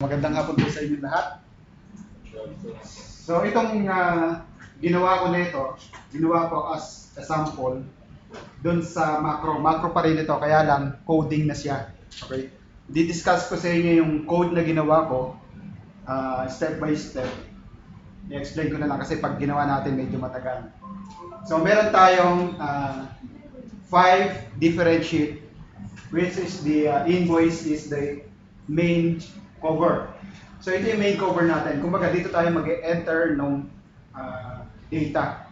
Magandang hapon po sa inyo lahat. So itong ginawa ko nito, ginawa ko as a sample doon sa macro. Macro pa rin ito, kaya lang coding na siya. Okay? Di-discuss ko sa inyo yung code na ginawa ko step by step. I-explain ko na lang kasi pag ginawa natin medyo matagal. So meron tayong 5 different sheet, which is the invoice is the main cover. So ito yung main cover natin. Kumbaga dito tayo mag-enter ng data.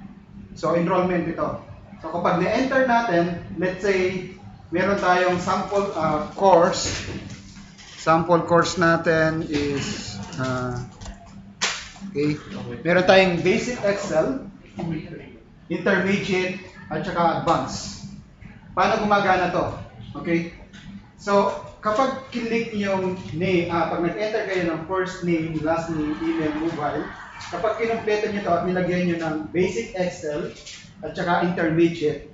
So enrollment ito. So kapag na-enter natin, let's say meron tayong sample course. Sample course natin is okay. Meron tayong basic Excel, intermediate at saka advanced. Paano gumagana to? Okay? So, kapag click yung name, pag nag-enter kayo ng first name, last name, email, mobile, kapag kinumpleto nyo to at nilagyan nyo ng basic Excel at saka intermediate,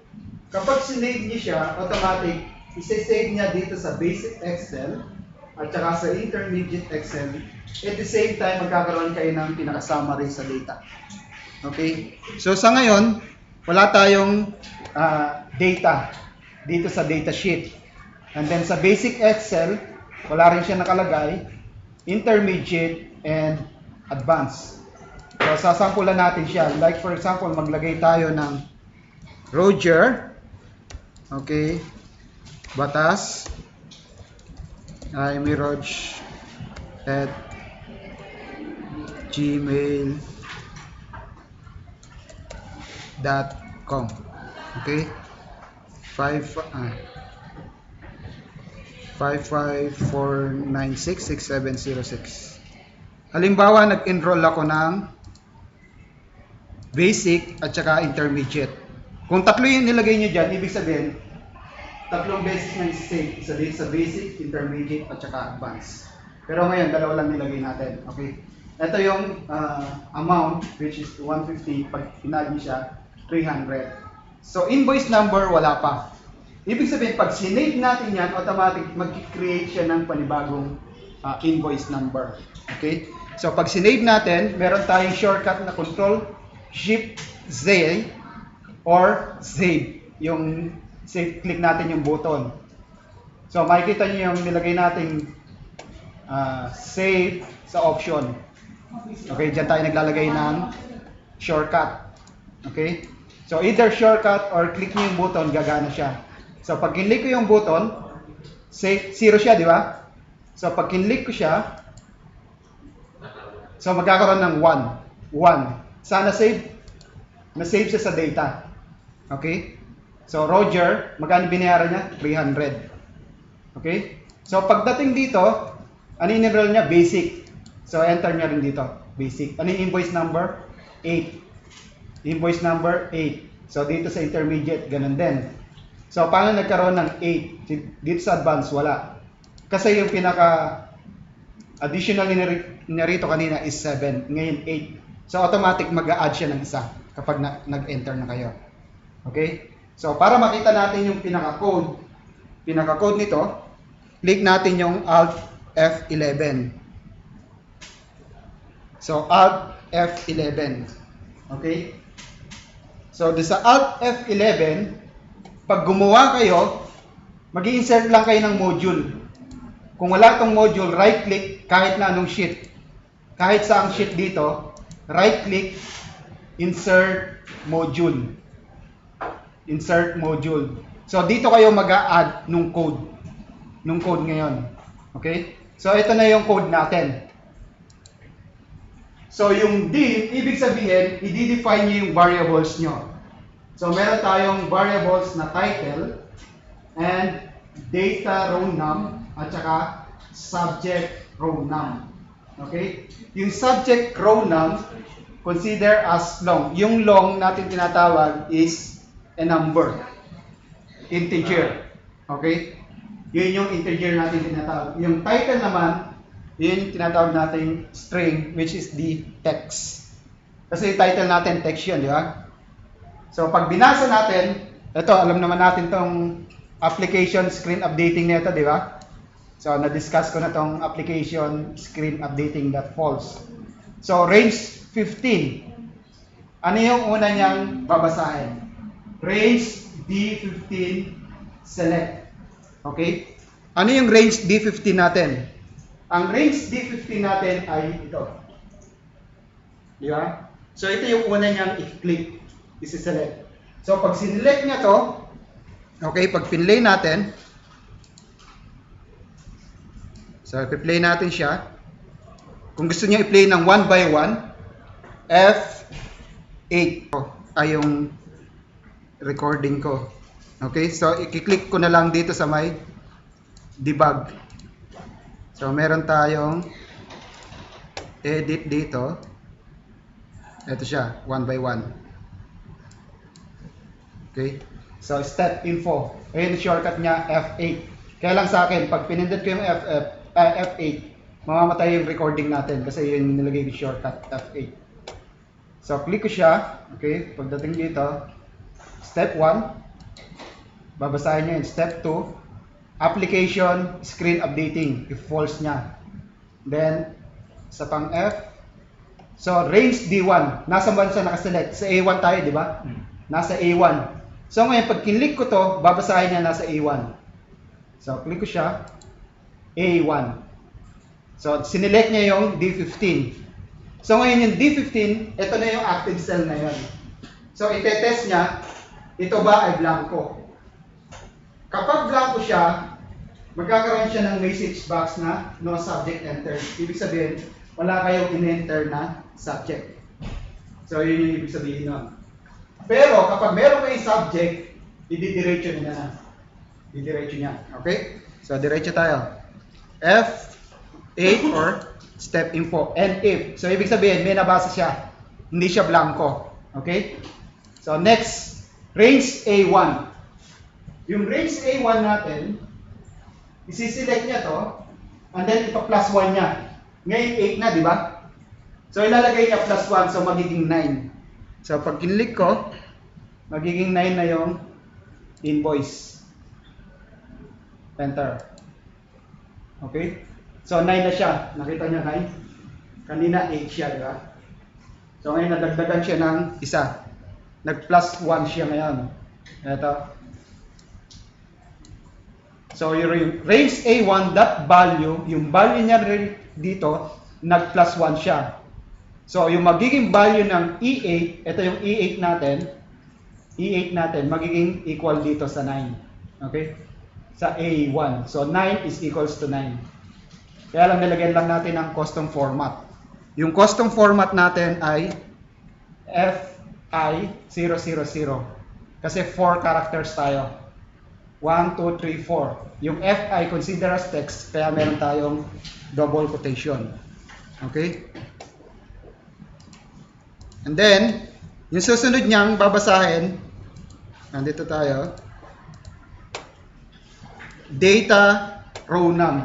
kapag sinave nyo siya, automatic, isa-save niya dito sa basic Excel at saka sa intermediate Excel. At the same time, magkakaroon kayo ng pinaka-summary sa data. Okay? So, sa ngayon, wala tayong data dito sa data sheet. And then sa basic Excel, wala rin siya nakalagay, intermediate and advanced. So sasampulan natin siya. Like for example, maglagay tayo ng Roger, okay, Batas, Miroj at gmail.com. Okay, 55466706. Halimbawa, nag-enroll ako ng basic at saka intermediate. Kung tatlo yung nilagay nyo dyan, ibig sabihin, tatlong beses na i-save sa basic, intermediate at saka advanced. Pero ngayon, dalawa lang nilagay natin. Okay? Ito yung amount, which is 150. Pag pinag siya, 300. So, invoice number, wala pa. Ibig sabihin, pag sinave natin yan, automatic mag-create siya ng panibagong invoice number. Okay? So, pag sinave natin, meron tayong shortcut na Control Shift Z or Save. Yung save, click natin yung button. So, makikita nyo yung nilagay nating save sa option. Okay, dyan tayo naglalagay ng shortcut. Okay? So, either shortcut or click nyo yung button, gagana siya. So, pag kinlik ko yung button, say 0 siya, di ba? So, pag kinlik ko siya, so magkakaroon ng 1. 1. Sana save? Na-save siya sa data. Okay? So, Roger, magkano binayaran niya? 300. Okay? So, pagdating dito, ano yung enroll niya? Basic. So, enter niya rin dito. Basic. Ano yung invoice number? 8. Invoice number 8. So, dito sa intermediate, ganun din. So, paano nagkaroon ng 8? Dito sa advance, wala. Kasi yung pinaka-additional narito kanina is 7. Ngayon, 8. So, automatic mag-a-add siya ng isa kapag nag-enter na kayo. Okay? So, para makita natin yung pinaka-code nito, click natin yung Alt F11. So, Alt F11. Okay? So, sa Alt F11, pag gumawa kayo, mag-i-insert lang kayo ng module. Kung wala itong module, right-click kahit na anong sheet. Kahit saang sheet dito, right-click, insert module. Insert module. So, dito kayo mag-a-add nung code. Nung code ngayon. Okay? So, ito na yung code natin. So, yung div, ibig sabihin, i-define nyo yung variables nyo. So, meron tayong variables na title and data row num at saka subject row num. Okay? Yung subject row num, consider as long. Yung long natin tinatawag is a number. Integer. Okay? Yun yung integer natin tinatawag. Yung title naman, yun yung tinatawag natin string, which is the text. Kasi yung title natin, text yun, di ba? So, pag binasa natin, ito, alam naman natin tong application screen updating nito, di ba? So, na-discuss ko na tong application screen updating that false. So, range 15. Ano yung una niyang babasahin? Range D15 select. Okay? Ano yung range D15 natin? Ang range D15 natin ay ito. Di ba? So, ito yung una niyang i-click. Isi-select. So, pag sinelect niya to, okay, pag pinlay natin, so, i-play natin siya. Kung gusto niyo i-play ng 1 by 1, F8 ay yung recording ko. Okay, so i-click ko na lang dito sa may debug. So, meron tayong edit dito. Ito siya, 1 by 1. Okay, so step info. Ayun, shortcut niya, F8. Kaya lang sa akin, pag pinindot ko yung F8, mamamatay yung recording natin kasi yun yung nilagay yung shortcut, F8. So, click ko siya. Okay, pagdating dito, step 1, babasahin niya yun. Step 2, application screen updating, if false niya. Then, sa pang F, so range D1, nasa bansa nakaselect? Sa A1 tayo, di ba? Nasa A1. So, ngayon, pag kinlik ko to, babasahin niya nasa A1. So, click ko siya, A1. So, sinelect niya yung D15. So, ngayon yung D15, ito na yung active cell na yun. So, itetest niya, ito ba ay blanco? Kapag blanco siya, magkakaroon siya ng message box na no subject entered. Ibig sabihin, wala kayong in-enter na subject. So, yun yung ibig sabihin nun. Pero, kapag meron kayong subject, ididiretso niya na. Ididiretso niya. Okay? So, diretso tayo. F8 or step info. And if. So, ibig sabihin, may nabasa siya. Hindi siya blanco. Okay? So, next, range A1. Yung range A1 natin, isi-select niya to, and then ipa-plus 1 niya. Ngayon, 8 na, di ba? So, ilalagay niya plus 1, so magiging 9. So, pag kinlik ko, magiging 9 na yung invoice. Enter. Okay? So, 9 na siya. Nakita niya 9? Kanina, 8 siya, di ba? So, ngayon, nadagdagan siya ng isa. Nag-plus 1 siya ngayon. Ito. So, yung range A1, that value, yung value niya dito, nag-plus 1 siya. So, yung magiging value ng E8, ito yung E8 natin, magiging equal dito sa 9. Okay? Sa A1. So, 9 is equals to 9. Kaya lang nilagyan lang natin ang custom format. Yung custom format natin ay FI000. Kasi 4 characters tayo. 1, 2, 3, 4. Yung FI consider as text, kaya meron tayong double quotation. Okay? And then, yung susunod niyang babasahin, nandito tayo, data row num.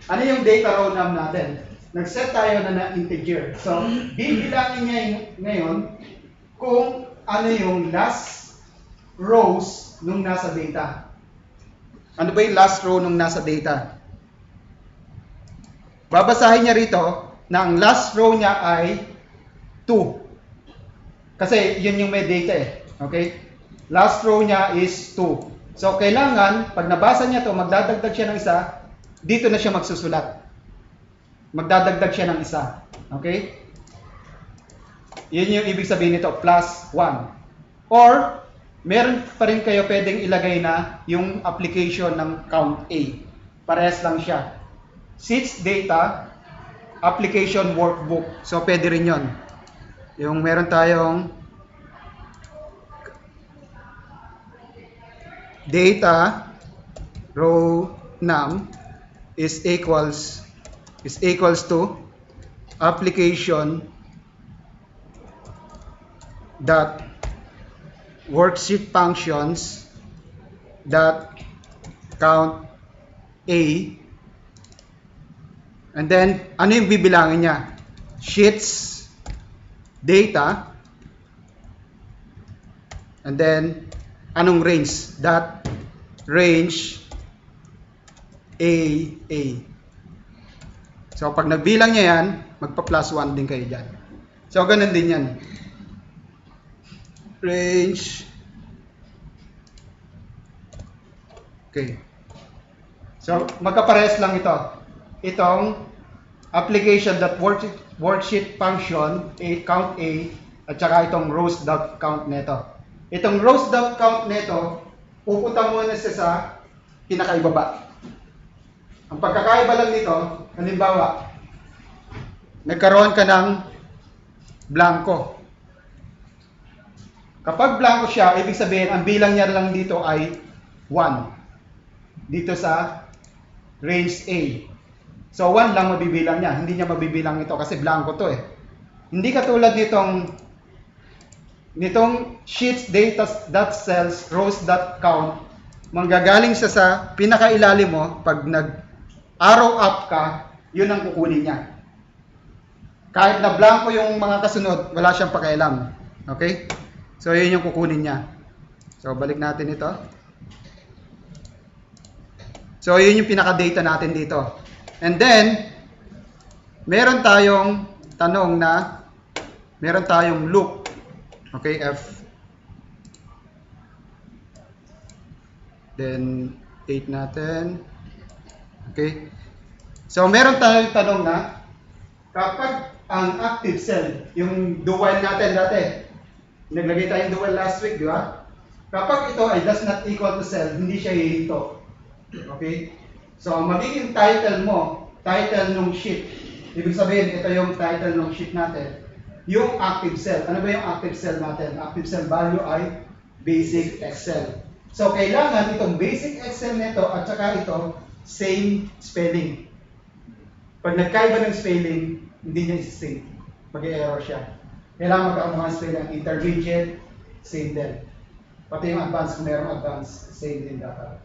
Ano yung data row num natin? Nag-set tayo na integer. So, bibilangin niya ngayon kung ano yung last rows nung nasa data. Ano ba yung last row nung nasa data? Babasahin niya rito na ang last row niya ay 2. Kasi yun yung may data eh. Okay? Last row niya is 2. So, kailangan, pag nabasa niya to, magdadagdag siya ng isa, dito na siya magsusulat. Magdadagdag siya ng isa. Okay? Yun yung ibig sabihin nito, plus 1. Or, meron pa rin kayo pwedeng ilagay na yung application ng count A. Parehas lang siya. Seats data, application workbook. So, pwede rin yun. Yung meron tayong data row num is equals to application dot worksheet functions dot count A, and then ano yung bibilangin niya? Sheets data, and then anong range? That range A, A. So, pag nagbilang niya yan, magpa-plus 1 din kayo dyan. So, ganun din yan. Range. Okay. So, magkaparehas lang ito. Itong application.worksheet function, count A, at saka itong rows.count neto. Itong rows.count neto, pupunta muna siya sa pinakaibaba. Ang pagkakaiba lang nito, halimbawa, nagkaroon ka ng blanco. Kapag blanco siya, ibig sabihin, ang bilang niya lang dito ay 1. Dito sa range A. So, 1 lang mabibilang niya. Hindi niya mabibilang ito kasi blanco to eh. Hindi katulad nitong sheets, data, dot cells, rows, dot count. Manggagaling siya sa pinakailalim mo. Pag nag-arrow up ka, yun ang kukunin niya. Kahit na blanco yung mga kasunod, wala siyang pakialam. Okay? So, yun yung kukunin niya. So, balik natin ito. So, yun yung pinaka-data natin dito. And then, meron tayong tanong na, meron tayong loop. Okay, F. Then, 8 natin. Okay. So, meron tayong tanong na, kapag ang active cell, yung do while natin dati, naglagay tayong do while last week, di ba? Kapag ito ay does not equal to cell, hindi siya hihinto. Okay? So, magiging title mo, title ng sheet. Ibig sabihin, ito yung title ng sheet natin. Yung active cell. Ano ba yung active cell natin? Active cell value ay basic Excel. So, kailangan itong basic Excel nito at saka ito, same spelling. Pag nagkaiba ng spelling, hindi niya isi-save. Mag-error siya. Kailangan magkakaroon ng spelling. Intermediate, same din. Pati yung advanced, kung mayroong advanced, same din dapat.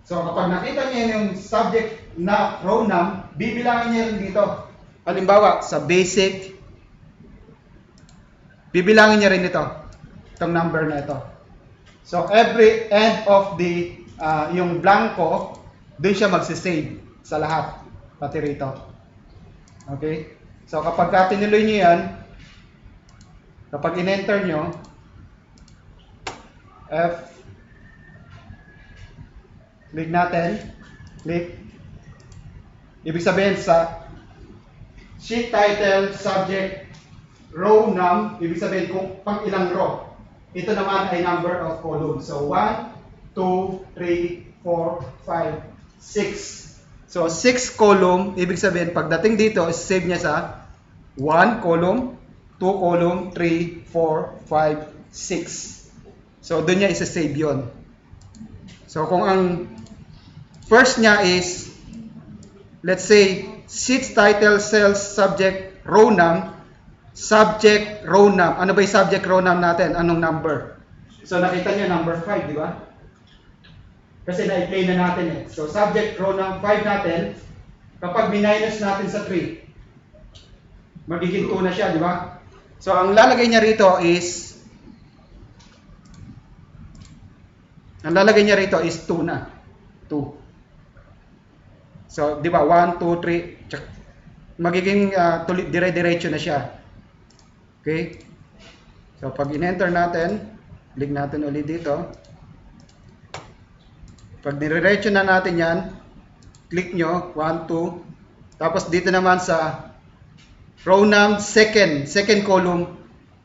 So, kapag nakita niya yung subject na pronoun, bibilangin niya rin dito. Halimbawa, sa basic, bibilangin niya rin ito. Itong number na ito. So, every end of the, yung blanco, dun siya magsisave sa lahat. Pati rito. Okay? So, kapag tinuloy niyo yan, kapag in-enter nyo, F, click natin, click. Ibig sabihin sa sheet title, subject, row num, ibig sabihin kung pang ilang row. Ito naman ay number of columns. So 1, 2, 3, 4, 5, 6. So 6 column, ibig sabihin pagdating dito, save niya sa 1 column, 2 column, 3, 4, 5, 6. So doon niya isa-save 'yon. So kung ang first niya is, let's say, sheets, title, cells, subject, row num, subject, row num. Ano ba yung subject, row num natin? Anong number? So nakita niyo number 5, di ba? Kasi na-play na natin eh. So subject, row num 5 natin, kapag minus natin sa 3, magiging 2 na siya, di ba? So ang lalagay niya rito is, 2 na. 2. So, di ba? 1, 2, 3. Magiging dire-diretso na siya. Okay? So, pag in-enter natin, click natin ulit dito. Pag dire-diretso na natin yan, click nyo, 1, 2. Tapos dito naman sa row num, second column,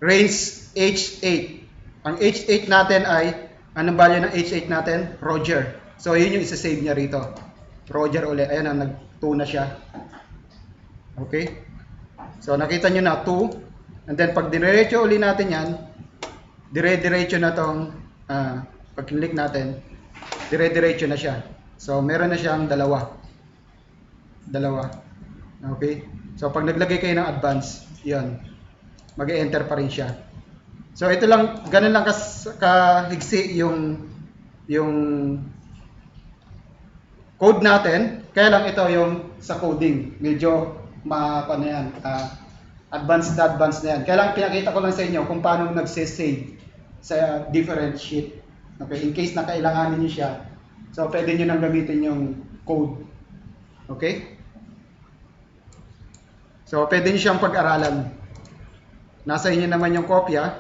range H8. Ang H8 natin ay, anong value ng H8 natin? Roger. So, yun yung isa-save niya rito. Roger ulit. Ayan, nag-2 na siya. Okay? So, nakita nyo na 2. And then, pag diretso ulit natin yan, dire-diretso na tong, pag click natin, dire-diretso na siya. So, meron na siyang dalawa. Okay? So, pag naglagay kayo ng advance, yun. Mag-enter pa rin siya. So, ito lang, ganun lang kahigsi yung code natin. Kaya lang ito yung sa coding. Medyo paano yan, advanced na yan. Kaya lang pinakita ko lang sa inyo kung paano nag-save sa different sheet. Okay, in case na kailanganin niyo siya. So, pwede nyo nang gamitin yung code Okay? So, pwede nyo siyang pag-aralan. Nasa inyo naman yung kopya.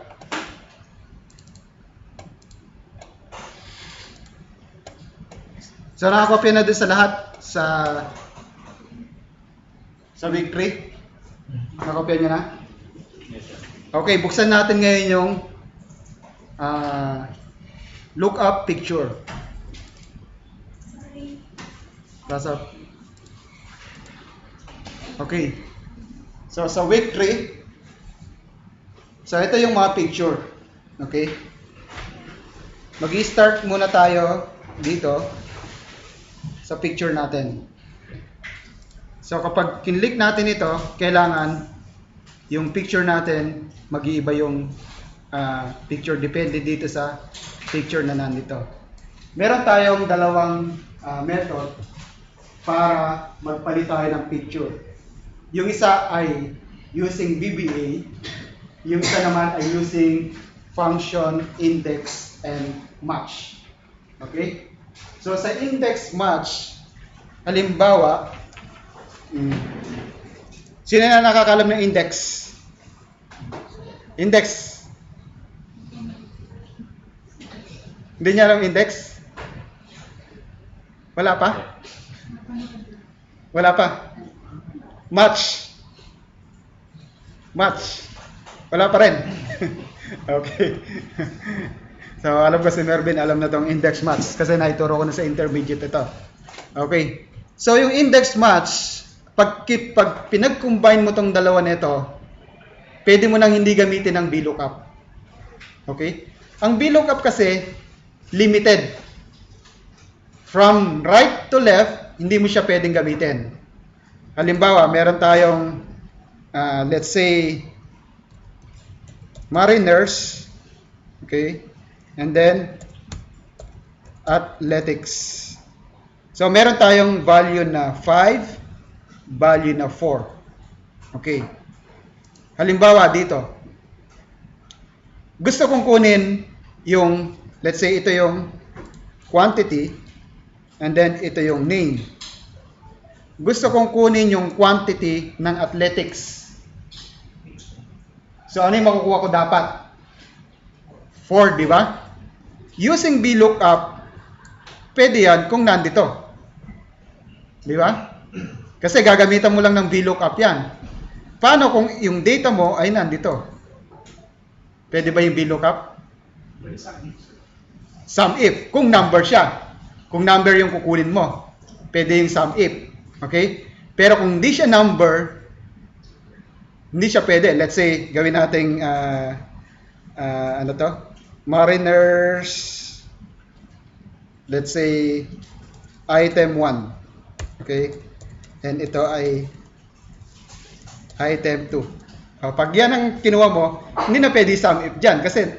So, nakakopya na doon sa lahat sa week 3. Nakakopya nyo na? Okay, buksan natin ngayon yung lookup picture. Basa. Okay. So, sa week 3, so ito yung mga picture. Okay? Mag-i-start muna tayo dito sa picture natin. So, kapag kinlik natin ito, kailangan yung picture natin, mag-iiba yung picture. Depende dito sa picture na nandito. Meron tayong dalawang method para magpalit tayo ng picture. Yung isa ay using VBA, yung isa naman ay using function, index, and match. Okay? So sa index match, halimbawa, sino na nakakalam ng index? Index. Hindi niya alam index? Wala pa? Wala pa? Match. Match. Wala pa rin. Okay. So, alam ko si Mervin, alam na tong index match kasi naituro ko na sa intermediate ito. Okay. So, yung index match, pag pinag-combine mo tong dalawa nito, pwede mo nang hindi gamitin ang VLOOKUP. Okay? Ang VLOOKUP kasi, limited. From right to left, hindi mo siya pwedeng gamitin. Halimbawa, meron tayong, let's say, Mariners, okay, and then Athletics. So, meron tayong value na 5, value na 4. Okay. Halimbawa, dito, gusto kong kunin yung, let's say, ito yung quantity, and then ito yung name. Gusto kong kunin yung quantity ng athletics. So, ano yung makukuha ko dapat? 4, di ba? Using VLOOKUP, pwede yan kung nandito. Di ba? Kasi gagamitan mo lang ng VLOOKUP yan. Paano kung yung data mo ay nandito? Pwede ba yung VLOOKUP? SUMIF. Kung number siya. Kung number yung kukunin mo, pwede yung SUMIF. Okay? Pero kung hindi siya number, hindi siya pwede. Let's say, gawin nating ano to? Mariners, let's say, item 1. Okay? And ito ay item 2. Pag yan ang kinuha mo, hindi na pwede SUMIF dyan kasi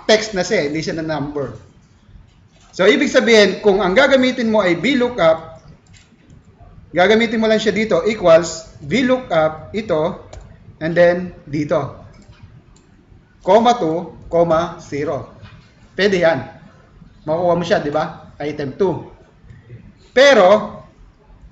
text na siya, hindi siya na number. So, ibig sabihin, kung ang gagamitin mo ay VLOOKUP, gagamitin mo lang siya dito, equals VLOOKUP, ito, and then dito. Comma 2, comma 0. Pwede yan. Makuha mo siya, di ba? Item 2. Pero,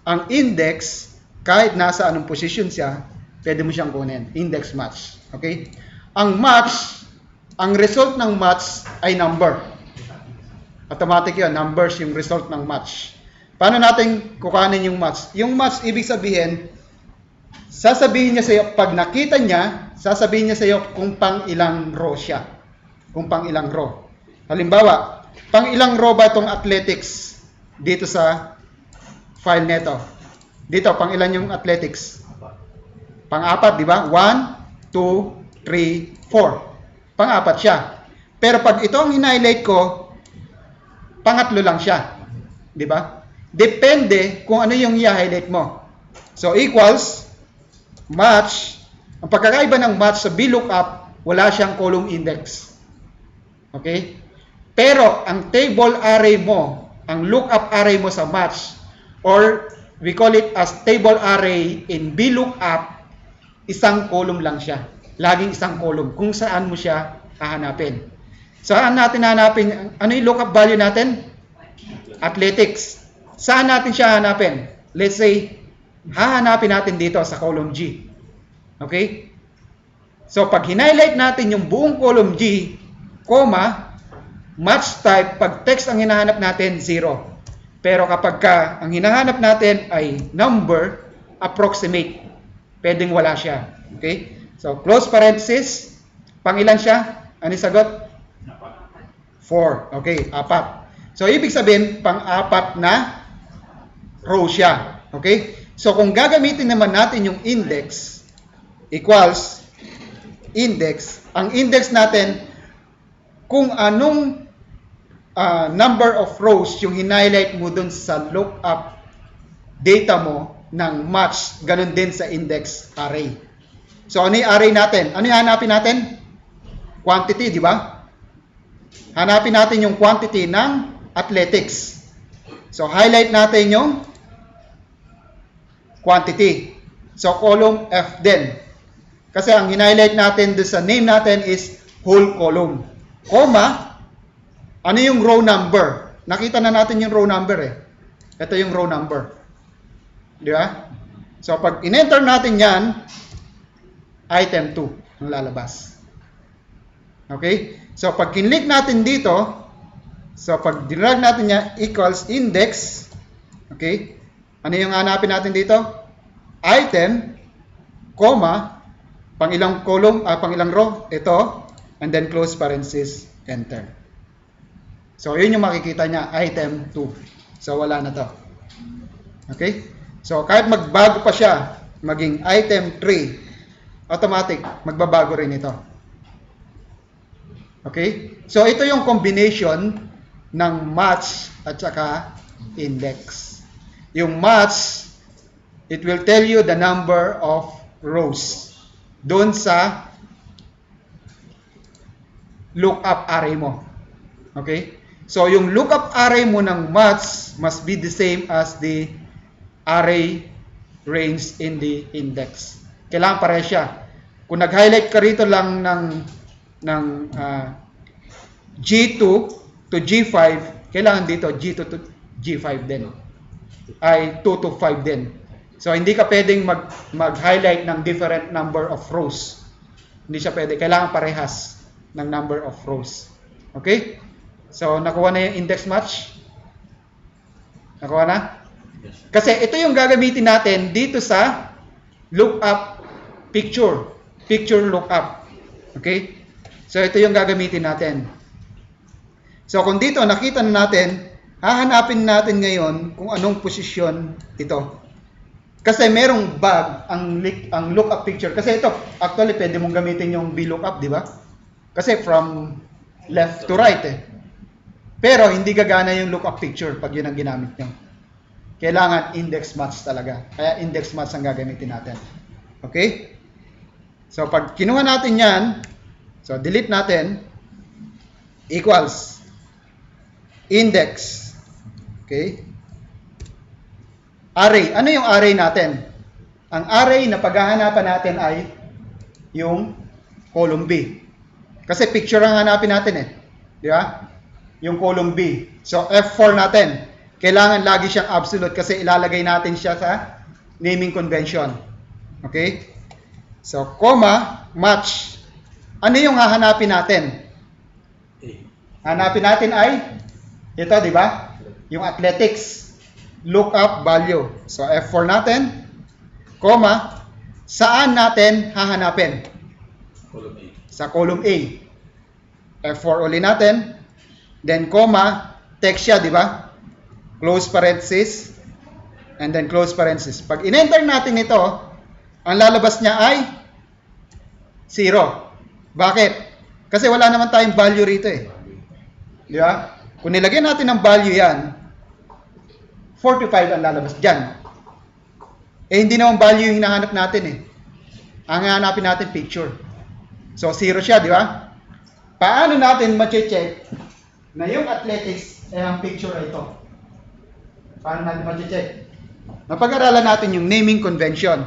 ang index, kahit nasa anong position siya, pwede mo siyang kunin. Index match. Okay? Ang match, ang result ng match ay number. Automatic yun. Numbers yung result ng match. Paano natin kukanin yung match? Yung match, ibig sabihin, sasabihin niya sa iyo, pag nakita niya, sasabihin niya sa iyo kung pang ilang row siya. Kung pang ilang row. Halimbawa, pang ilang row ba itong athletics dito sa file neto? Dito, pang ilan yung athletics? Pang-apat, di ba? 1, 2, 3, 4. Pang-apat siya. Pero pag ito ang in-highlight ko, pangatlo lang siya. Di ba? Depende kung ano yung i-highlight mo. So, equals, match, ang pagkakaiba ng match sa VLOOKUP, wala siyang column index. Okay? Pero, ang table array mo, ang lookup array mo sa match, or we call it as table array in VLOOKUP, isang column lang siya. Laging isang column. Kung saan mo siya hahanapin. Saan natin hahanapin? Ano yung lookup value natin? Athletics. Saan natin siya hanapin? let's say, hahanapin natin dito sa column G. Okay? So, pag hinighlight natin yung buong column G, comma, match type, pag text ang hinahanap natin, 0. Pero kapag ang hinahanap natin ay number, approximate, pwedeng wala siya. Okay? So, close parenthesis, pangilan siya? Ano yung sagot? 4. Okay, 4. So, ibig sabihin, pang-4 na row siya. Okay? So, kung gagamitin naman natin yung index equals index, ang index natin, kung anong number of rows yung hinighlight mo dun sa lookup data mo ng match, ganun din sa index array. So, ano yung array natin? Ano yung hanapin natin? Quantity, di ba? Hanapin natin yung quantity ng athletics. So, highlight natin yung quantity. So, column F din. Kasi ang hinighlight natin doon sa name natin is whole column. Comma, ano yung row number? Nakita na natin yung row number eh. Ito yung row number. Di ba? So, pag in-enter natin yan, item 2 ang lalabas. Okay? So, pag kinlik natin dito, so, pag dinrag natin yan, equals index, okay? Ano yung hanapin natin dito? Item, comma, pang ilang column, pang ilang row, ito, and then close parenthesis, enter. So, yun yung makikita niya, item 2. So, wala na to. Okay? So, kahit magbago pa siya, maging item 3, automatic, magbabago rin ito. Okay? So, ito yung combination ng match at saka index. Yung match, it will tell you the number of rows doon sa lookup array mo. Okay? So, yung lookup array mo ng match must be the same as the array range in the index. Kailangan pareha siya. Kung nag-highlight ka rito lang ng G2 to G5, kailangan dito G2 to G5 din. Ay 2 to 5 din. So, hindi ka pwedeng mag-highlight ng different number of rows. Hindi siya pwede. Kailangan parehas ng number of rows. Okay? So, nakuha na yung index match? Nakuha na? Kasi ito yung gagamitin natin dito sa lookup picture. Picture lookup. Okay? So, ito yung gagamitin natin. So, kung dito nakita na natin, hahanapin natin ngayon kung anong posisyon ito. Kasi merong bug ang lookup picture. Kasi ito, actually, pwede mong gamitin yung VLOOKUP, di ba? Kasi from left to right eh. Pero hindi gagana yung lookup picture pag yun ang ginamit nyo. Kailangan index match talaga. Kaya index match ang gagamitin natin. Okay? So, pag kinuha natin yan, so, delete natin, equals index. Okay? Array. Ano yung array natin? Ang array na paghahanapan natin ay yung column B. Kasi picture ang hanapin natin eh. Di ba? Yung column B. So, F4 natin. Kailangan lagi siyang absolute kasi ilalagay natin siya sa naming convention. Okay? So, comma, match. Ano yung hahanapin natin? Hanapin natin ay ito, di ba? Yung athletics. Lookup value. So, F4 natin. Comma. Saan natin hahanapin? Column A. Sa column A. F4 uli natin. Then, comma. Text siya, di ba? Close parenthesis. And then, close parenthesis. Pag in-enter natin ito, ang lalabas niya ay 0. Bakit? Kasi wala naman tayong value rito eh. Di ba? Kung nilagyan natin ng value yan, 45 ang lalabas dyan. Eh, hindi naman value yung hinahanap natin eh. Ang hahanapin natin, picture. So, 0 siya, di ba? Paano natin ma-check na yung athletics ay ang picture ay ito? Paano natin ma-check? Mapag-aralan natin yung naming convention.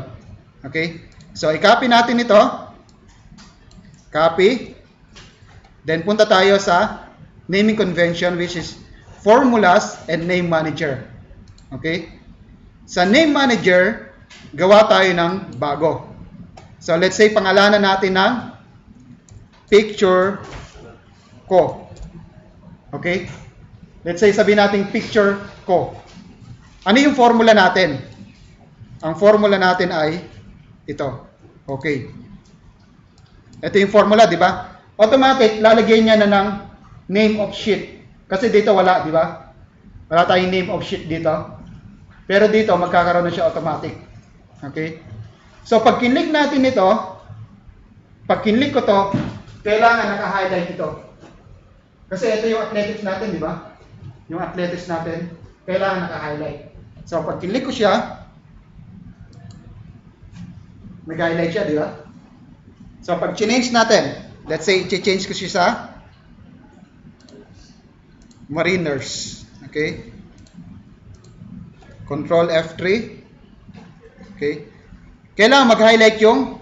Okay? So, i-copy natin ito. Copy. Then, punta tayo sa naming convention which is formulas and name manager. Okay? Sa name manager, gawa tayo ng bago. So let's say pangalanan natin ng picture ko. Okay? Let's say sabihin natin picture ko. Ano yung formula natin? Ang formula natin ay ito. Okay. Ito yung formula, di ba? Automatic, lalagyan niya na ng name of sheet. Kasi dito wala, di ba? Wala tayong name of sheet dito. Pero dito, magkakaroon na siya automatic. Okay? So, pag kinlik natin ito, pag kinlik ko to, kailangan naka-highlight ito. Kasi ito yung athletics natin, di ba? Yung athletics natin, kailangan naka-highlight. So, pag kinlik ko siya, nag-highlight siya, di ba? So, pag change natin, let's say, i-change ko siya sa Mariners. Okay? Control F3. Okay? Kailangan mag-highlight yung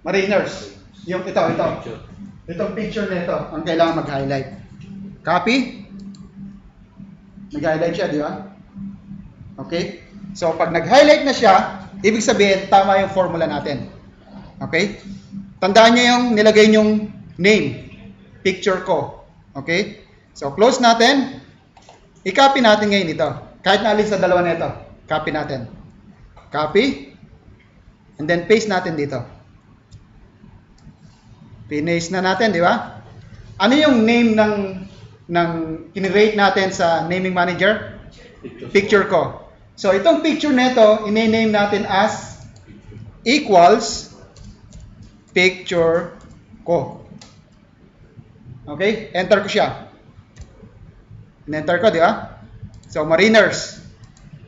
Mariners. Yung ito. Itong picture na ito, ang kailangan mag-highlight. Copy. Nag-highlight siya, di ba? Okay? So, pag nag-highlight na siya, ibig sabihin, tama yung formula natin. Okay? Tandaan niyo yung nilagay yung name, picture ko. Okay? So, close natin. I-copy natin ngayon ito. Kahit na alin sa dalawa na ito. Copy natin. Copy. And then, paste natin dito. Finish na natin, di ba? Ano yung name ng kinirate natin sa naming manager? Picture ko. So, itong picture na ito, i-name natin as equals picture ko. Okay? Enter ko siya. In-enter ko, di ba? So, Mariners.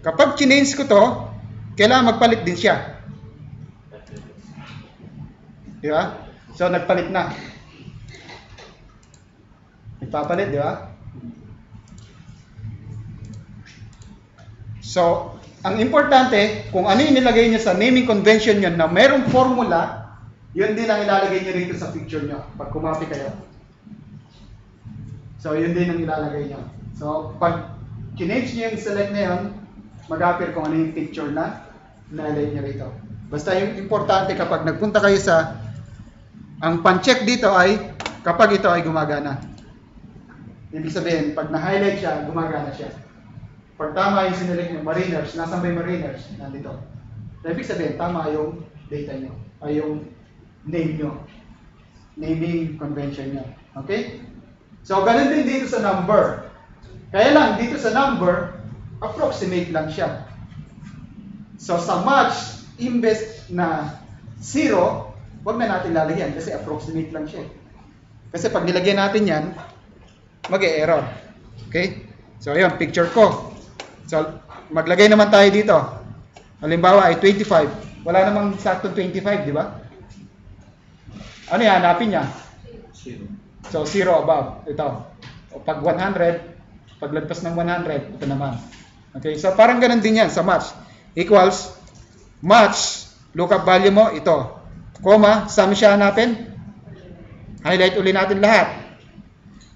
Kapag change ko to, kailangan magpalit din siya. Di ba? So, nagpalit na. Nagpapalit, di ba? So, ang importante, kung ano yung nilagay niyo sa naming convention nyo na merong formula, yun din ang ilalagay niyo rito sa picture nyo pag kumapi kayo. So, yun din ang ilalagay niyo. So, pag change niyo yung select na yun, mag-appear kung ano yung picture na ilalagay niyo rito. Basta yung importante kapag nagpunta kayo sa, ang pan-check dito ay kapag ito ay gumagana. Ibig sabihin, pag na-highlight siya, gumagana siya. Pag tama yung sinelect nyo, Mariners, nasan ba yung Mariners? Nandito. Ibig sabihin, tama yung data nyo, ay yung name nyo. Naming convention nyo. Okay? So, ganun din dito sa number. Kaya lang, dito sa number, approximate lang siya. So, sa match, imbes na 0, huwag na natin lalagyan kasi approximate lang siya. Kasi pag nilagyan natin yan, mag-e-error. Okay? So, ayun, picture ko. So, maglagay naman tayo dito. Halimbawa ay 25. Wala namang saktong 25, di ba? Ano yan? Hanapin niya? 0. So, 0 above. Ito. O pag 100, paglagpas ng 100, ito naman. Okay? So, parang ganun din yan sa match. Equals, match, lookup value mo, ito. Comma, sum siya hanapin. Highlight uli natin lahat.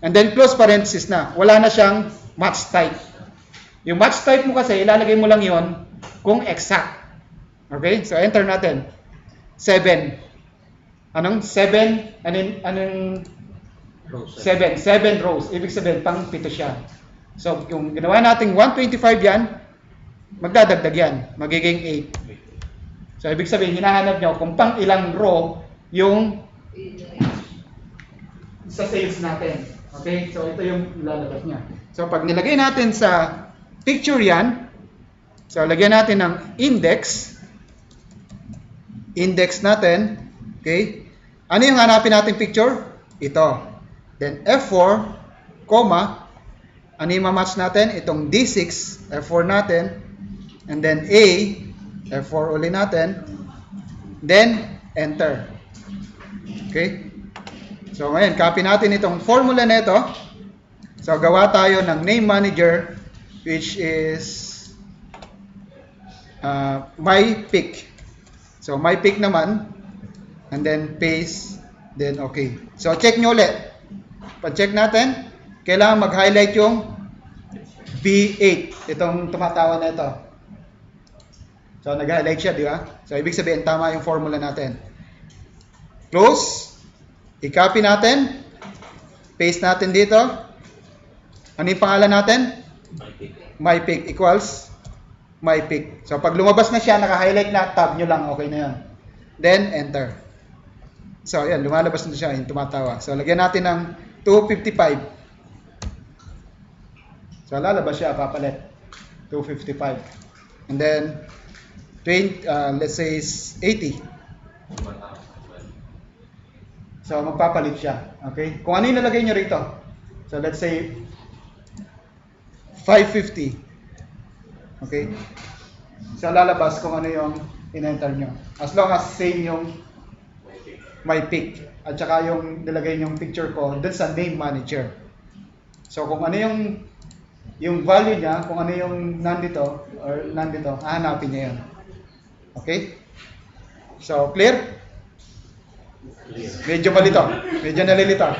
And then, close parenthesis na. Wala na siyang match type. Yung match type mo kasi, ilalagay mo lang yon kung exact. Okay? So, enter natin. 7. Anong 7? Anong Row 7? 7 rows. Ibig sabihin, pang 7 siya. So, kung ginawa natin 125 yan, magdadagdag yan. Magiging 8. So, ibig sabihin, hinahanap nyo kung pang ilang row yung sa sales natin. Okay? So, ito yung ilalabas niya. So, pag nilagay natin sa picture yan, so, lagyan natin ng index. Index natin. Okay? Ano yung hanapin natin picture? Ito. Then, F4, comma, ano yung mamatch natin? Itong D6, F4 natin. And then, A, F4 uli natin. Then, enter. Okay? So, ngayon, copy natin itong formula na ito. So, gawa tayo ng name manager, which is my pick. So, my pick naman. And then, paste. Then, okay. So, check nyo ulit. Pag-check natin, kailangan mag-highlight yung B8. Itong tumatawa na ito. So, nag-highlight siya, di ba? So, ibig sabihin, tama yung formula natin. Close. I-copy natin. Paste natin dito. Ano yung pangalan natin? MyPick equals MyPick. So, pag lumabas na siya, naka-highlight na, tab nyo lang, okay na yan. Then, enter. So, yan, lumalabas na siya, yung tumatawa. So, lagyan natin ng 255. So, lalabas siya, papalit. 255. And then, let's say, 80. So, magpapalit siya. Okay? Kung ano yung nalagay nyo rito. So, let's say, 550. Okay? So, lalabas kung ano yung in-enter nyo. As long as same yung my pick. At saka yung nilagay yung picture ko dun sa name manager. So, kung ano yung value niya, kung ano yung nandito, hahanapin niya yun. Okay? So, clear? Medyo malito. Medyo nalilito.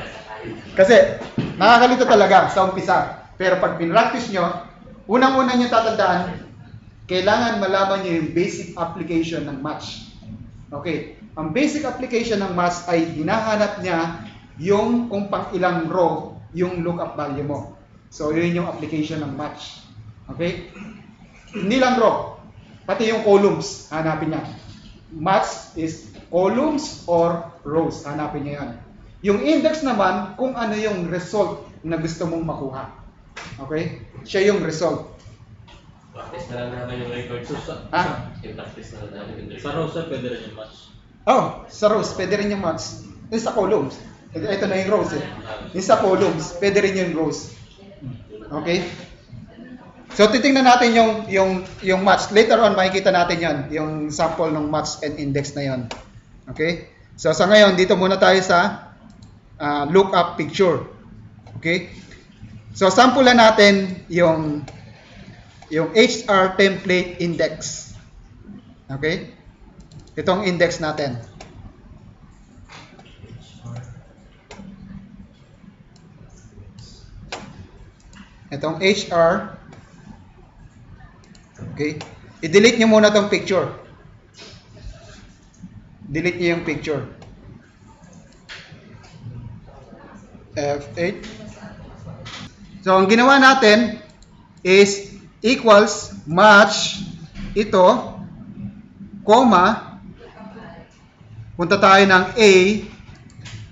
Kasi, nakakalito talaga sa umpisa. Pero pag pinractice nyo, unang-una nyo tatandaan, kailangan malaman nyo yung basic application ng match. Okay. Ang basic application ng match ay hinahanap niya yung kung pang ilang row yung lookup value mo. So, yun yung application ng match. Okay? Hindi lang row, pati yung columns, hanapin niya. Match is columns or rows, hanapin niya yan. Yung index naman, kung ano yung result na gusto mong makuha. Okay? Siya yung result. Practice na lang naman yung record. I-practice na lang namin yung record. Sa row, sir, pwede rin yung match. Oh, sa rows, pwede rin yung match. Yung sa columns. Ito na yung rows eh. Yung sa columns, pwede rin yung rows. Okay? So, titingnan natin yung match. Later on, makikita natin yan. Yung sample ng match and index na yon. Okay? So, sa ngayon, dito muna tayo sa lookup picture. Okay? So, sample natin yung HR template index. Okay? Itong index natin. Itong HR. Okay? I-delete nyo muna itong picture. Delete nyo yung picture. F8. So, ang ginawa natin is equals match ito, comma, punta tayo ng A,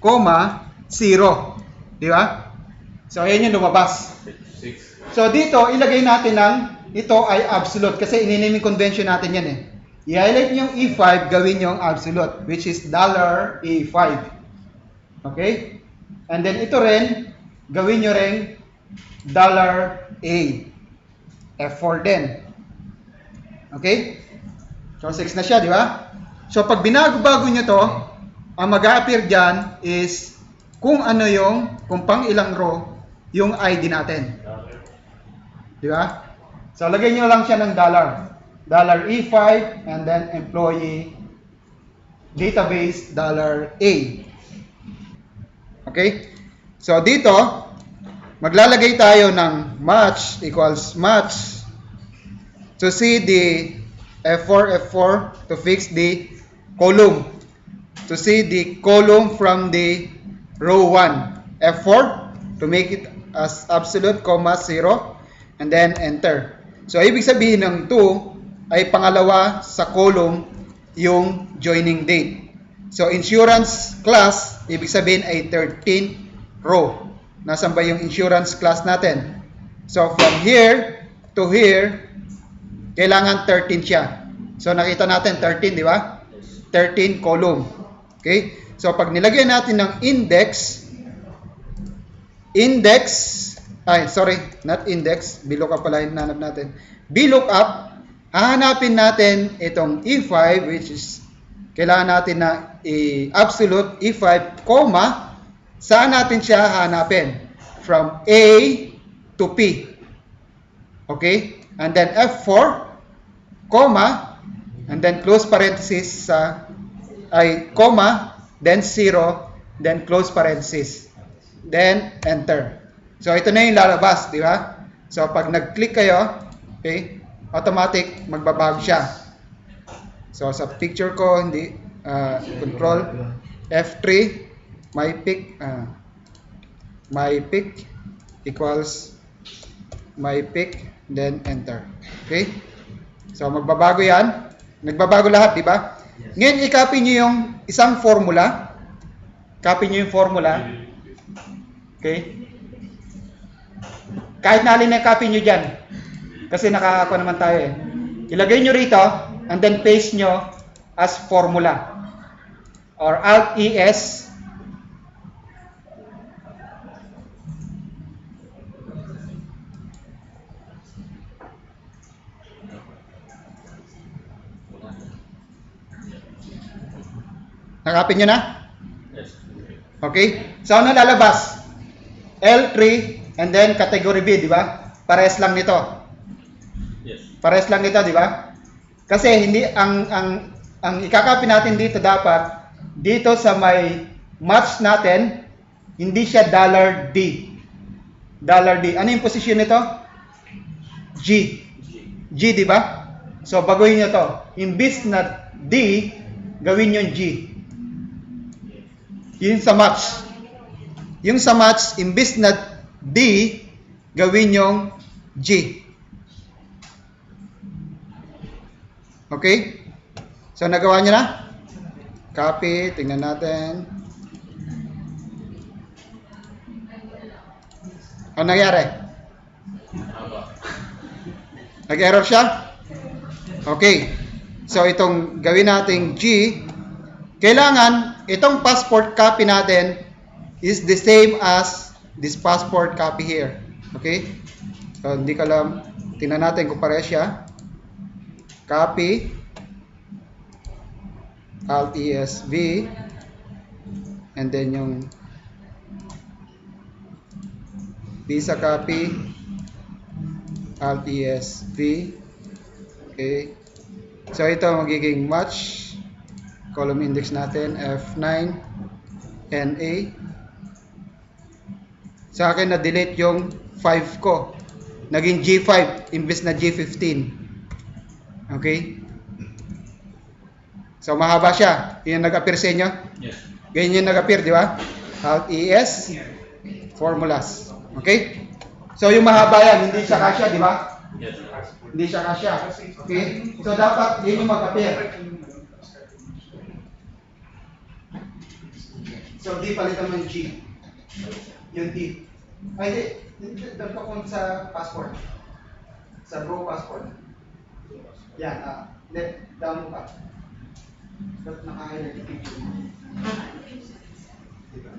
comma, 0. Di ba? So, ayan yung lumabas. 6. So, dito, ilagay natin ng ito ay absolute kasi ininaming convention natin yan eh. I-highlight nyo yung E5, gawin nyo yung absolute, which is $E5. Okay? And then, ito rin, gawin nyo rin $A. F4 din. Okay? So, 6 na siya, di ba? So, pag binago-bago nyo to, ang mag-a-appear dyan is kung ano kung pang ilang row, yung ID natin. Di ba? So, lagay nyo lang siya ng $E5 and then employee database $A. Okay? So, dito, maglalagay tayo ng match equals match to see the F4 to fix the column, to see the column from the row 1. F4 to make it as absolute, comma, 0, and then enter. So, ibig sabihin ng 2 ay pangalawa sa column yung joining date. So, insurance class, ibig sabihin ay 13 row. Nasaan ba yung insurance class natin? So, from here to here, kailangan 13 siya. So, nakita natin 13, di ba? 13 column. Okay? So, pag nilagay natin ng VLOOKUP pala yung nanap natin. VLOOKUP, hahanapin natin itong E5, which is, kailangan natin na absolute E5, comma, saan natin siya hahanapin? From A to P. Okay? And then F4, comma, and then close parenthesis comma, then 0, then close parenthesis. Then, enter. So, ito na yung lalabas, di ba? So, pag nag-click kayo, okay, automatic, magbabago siya. So sa picture ko, hindi, control F3, my pick equals my pick, then enter. Okay? So magbabago yan. Nagbabago lahat, di ba? Ngayon, i-copy nyo yung isang formula. Copy nyo yung formula. Okay? Kahit na alin na copy nyo dyan. Kasi nakakakuha naman tayo eh. Ilagay nyo rito, and then paste nyo as formula. Or Alt-ES. Nakapin nyo na? Yes. Okay? So, ano lalabas? L3, and then category B, di ba? Pares lang nito. Yes. Pares lang nito, di ba? Kasi hindi ang ikakopy natin dito dapat dito sa may match natin, hindi siya $D. $D. Ano yung position nito? G. G, di ba? So baguhin niyo to. Imbis na D, gawin yung G. Yun sa match. Yung sa match, imbis na D, gawin yung G. Okay? So, nagawa nyo na? Copy. Tingnan natin. Ano nangyari? Nag-error siya? Okay. So, itong gawin nating G, kailangan itong passport copy natin is the same as this passport copy here. Okay? So, hindi ko alam. Tingnan natin kung pares siya. Copy. Alt-ES V. And then yung visa copy. Alt-ES V. Okay. So, ito magiging match. Column index natin, F9, NA. Sa akin, na-delete yung 5 ko. Naging G5, imbes na G15. Okay? So, mahaba siya. Yun yung nag-appear sa inyo? Yes. Ganyan yung nag-appear, di ba? Alt-ES, formulas. Okay? So, yung mahaba yan, hindi siya kasya, di ba? Yes. Hindi siya kasya. Okay? So, dapat yun yung mag-appear. So, D palitan mo yung G. Yung D. Ay, hindi. Doon pa kung sa passport. Sa bro passport. Yan. Down mo pa. Ba't naka-highlight yung picture mo? Diba?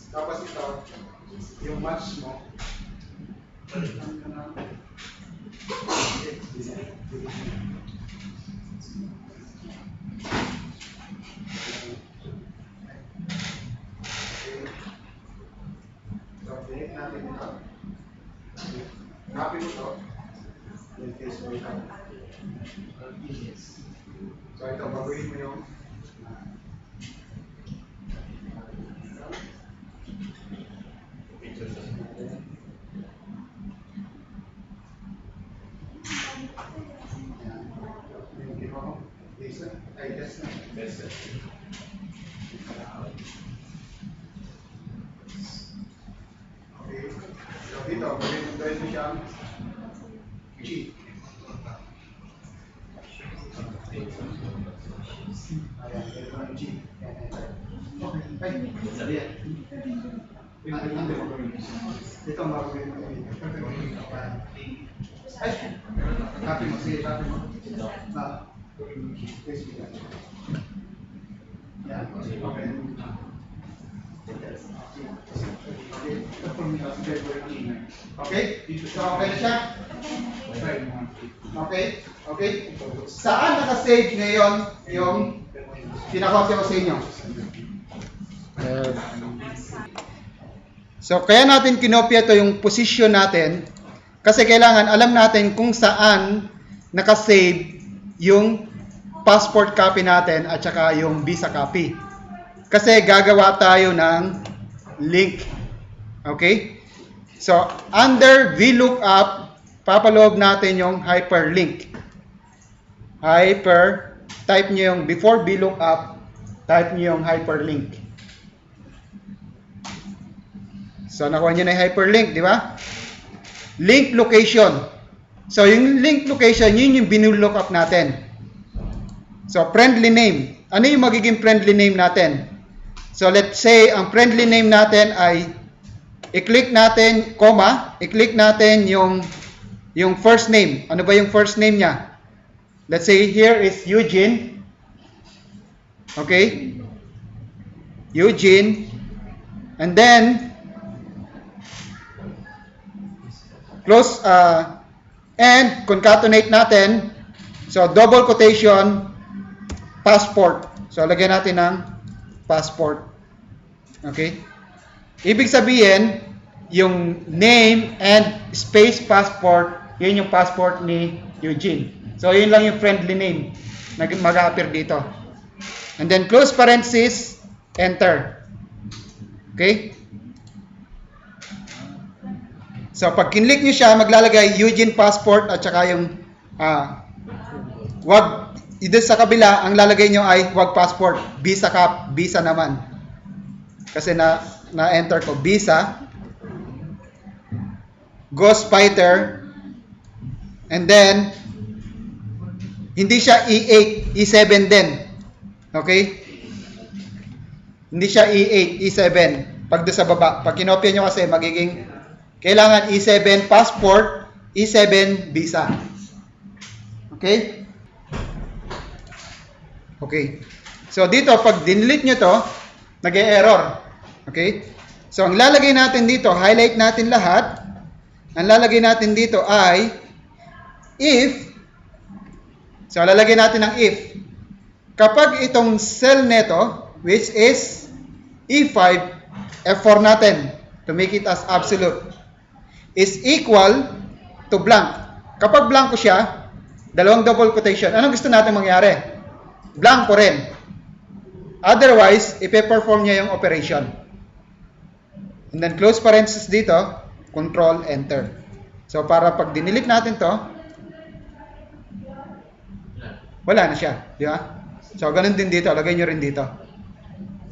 Tapos ito, yung match mo. So, delete natin ito. Copy mo ito. Then paste mo ito. So, ito, baguhin mo yung okay. So dito, pwede mo siyang G. Ayan, pwede mo G. Okay, ay, sabi yan. Ito ang bagawin mo. Ay, copy mo. Sige, copy mo. Yan, okay. Okay? So, okay na siya? Okay? Okay? Saan nakasave ngayon yung pinakopya ko sa inyo? So, kaya natin kinopya ito yung position natin kasi kailangan alam natin kung saan nakasave yung passport copy natin at saka yung visa copy. Kasi gagawa tayo ng link. Okay? So, under VLOOKUP, papaloob natin yung hyperlink. Type nyo yung before VLOOKUP, type nyo yung hyperlink. So, nakuha nyo na yung hyperlink, di ba? Link location. So, yung link location, yun yung binulookup natin. So, friendly name. Ano yung magiging friendly name natin? So, let's say, ang friendly name natin ay i-click natin, comma, i-click natin yung first name. Ano ba yung first name niya? Let's say, here is Eugene. Okay? Eugene. And then, close, and concatenate natin. So, double quotation, passport. So, lagyan natin ng passport. Okay? Ibig sabihin, yung name and space passport, yun yung passport ni Eugene. So, yun lang yung friendly name na mag-appear dito. And then, close parenthesis, enter. Okay? So, pag kinlik nyo siya, maglalagay Eugene passport at saka yung dito sa kabila, ang lalagay nyo ay wag passport, visa visa naman. Kasi na-enter ko, visa, Ghost Fighter, and then, hindi siya E8, E7 din. Okay? Hindi siya E8, E7. Pag doon sa baba, pag kinopya nyo kasi, magiging, kailangan E7 passport, E7 visa. Okay? Okay. So, dito, pag dinelete nyo to, nag-e-error. Okay? So, ang lalagay natin dito, highlight natin lahat. Ang lalagay natin dito ay if. So, lalagay natin ng if. Kapag itong cell neto, which is E5, F4 natin, to make it as absolute, is equal to blank. Kapag blanko siya, dalawang double quotation. Anong gusto natin mangyari? Blanko rin. Otherwise, ipe-perform niya yung operation. And then close parenthesis dito, control enter. So para pag dinilit natin to, wala na siya, di ba? So ganun din dito, lagay nyo rin dito.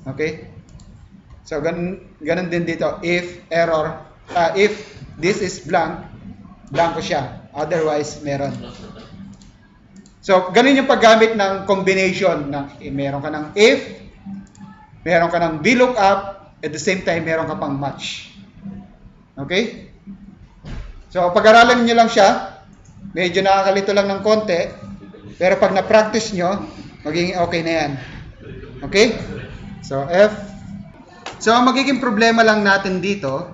Okay? So ganun din dito, if error, if this is blank, blanko siya. Otherwise, meron. So, ganun yung paggamit ng combination ng meron ka ng if, meron ka ng VLOOKUP, at the same time, meron ka pang match. Okay? So, pag-aralan nyo lang siya, medyo nakakalito lang ng konti, pero pag na-practice nyo, magiging okay na yan. Okay? So, F. So, ang magiging problema lang natin dito,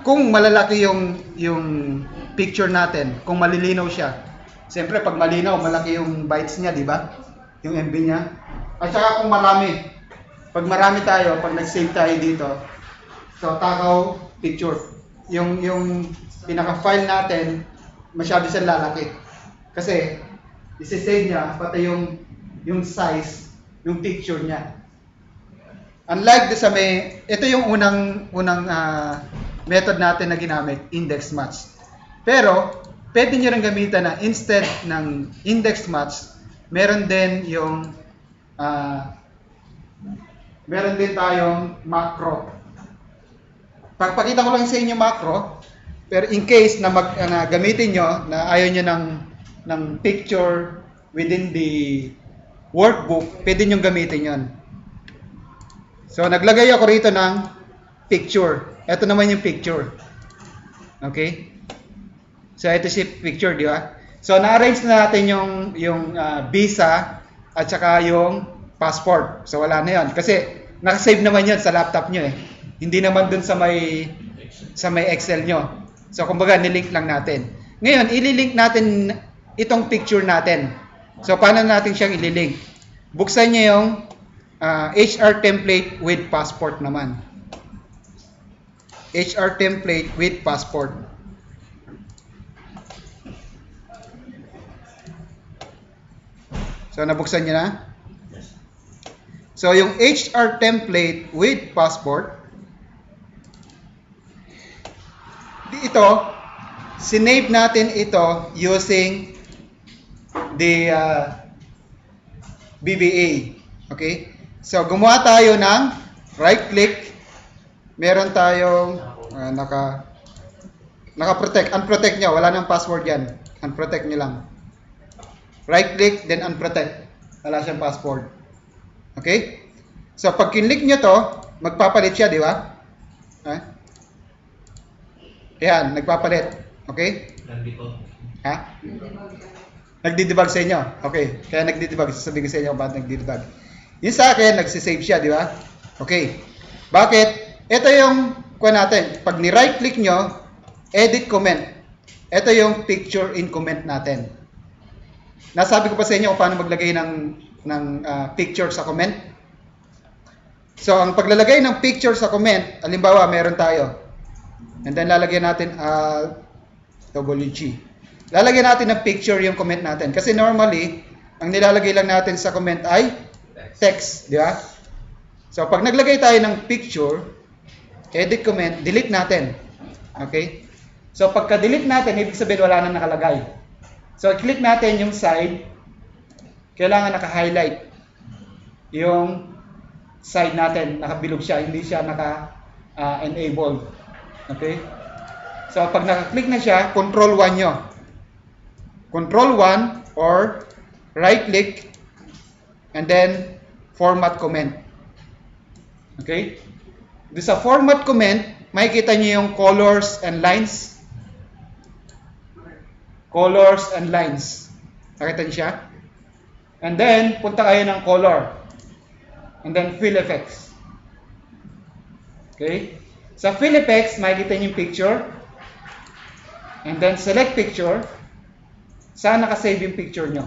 kung malalaki yung picture natin, kung malilinaw siya. Siyempre, pag malinaw, malaki yung bytes niya, di ba? Yung MB niya. At saka kung marami. Pag marami tayo, pag nag-save tayo dito, so takaw picture. Yung pinaka-file natin, masyado siya lalaki. Kasi, isi-save niya, pati yung size, yung picture niya. Unlike sa ito yung unang method natin na ginamit, index match. Pero, pwede nyo rin gamitan na instead ng index match, meron din meron din tayong macro. Pagpakita ko lang sa inyo macro, pero in case na gamitin nyo, na ayaw nyo ng picture within the workbook, pwede nyo gamitin yon. So, naglagay ako rito ng picture. Ito naman yung picture. Okay? So, ito si picture, di ba? So, na-arrange na natin yung visa at saka yung passport. So, wala na yun. Kasi, nakasave naman yun sa laptop nyo eh. Hindi naman dun sa may Excel nyo. So, kumbaga, nilink lang natin. Ngayon, ililink natin itong picture natin. So, paano natin siyang ililink? Buksan nyo yung HR template with passport naman. HR template with passport. So, nabuksan niyo na? So, yung HR template with passport, ito, sinave natin ito using the BBA. Okay? So, gumawa tayo ng right-click. Meron tayong naka-protect. Unprotect nyo. Wala nang password yan. Unprotect nyo lang. Right-click, then unprotect. Wala siyang password. Okay? So, pag kinlik nyo to, magpapalit siya, di ba? Yan, nagpapalit. Okay? Nandito. Ha? Nagdi-debug sa inyo. Okay. Kaya nagdi-debug. Sasabihin ko sa inyo kung bakit nagdi-debug. Yung sa akin, nagsisave siya, di ba? Okay. Bakit? Ito yung kuha natin. Pag ni-right click nyo, edit comment. Ito yung picture in comment natin. Nasabi ko pa sa inyo kung paano maglagay ng picture sa comment. So, ang paglalagay ng picture sa comment, halimbawa, meron tayo. And then, lalagyan natin WG. Lalagyan natin ng picture yung comment natin. Kasi normally, ang nilalagay lang natin sa comment ay text. Di ba? So, pag naglagay tayo ng picture, edit comment, delete natin. Okay? So, pagka-delete natin, ibig sabihin wala na nakalagay. So, click natin yung side. Kailangan naka-highlight yung side natin. Nakabilog siya. Hindi siya naka-enabled. Okay? So, pag naka-click na siya, control 1 nyo. Control 1 or right-click and then format comment. Okay? Doon sa format comment, makikita nyo yung colors and lines. Colors and lines. Nakita nyo siya? And then, punta kayo ng color. And then, fill effects. Okay? Sa fill effects, makikita nyo yung picture. And then, select picture. Saan nakasave yung picture nyo?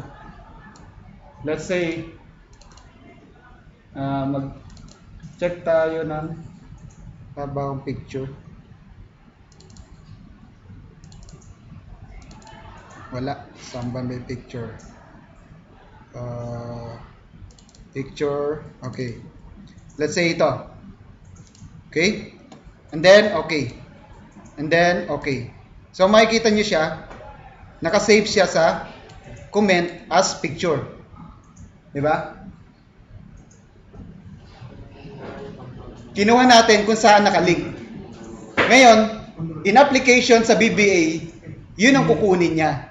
Let's say, mag-check tayo ng tabang picture. Wala. Saan ba may picture? Picture. Okay. Let's say ito. Okay? And then, okay. And then, okay. So, makikita nyo siya. Nakasave siya sa comment as picture. Diba? Kinuha natin kung saan nakalink. Ngayon, in application sa BBA, yun ang kukunin niya.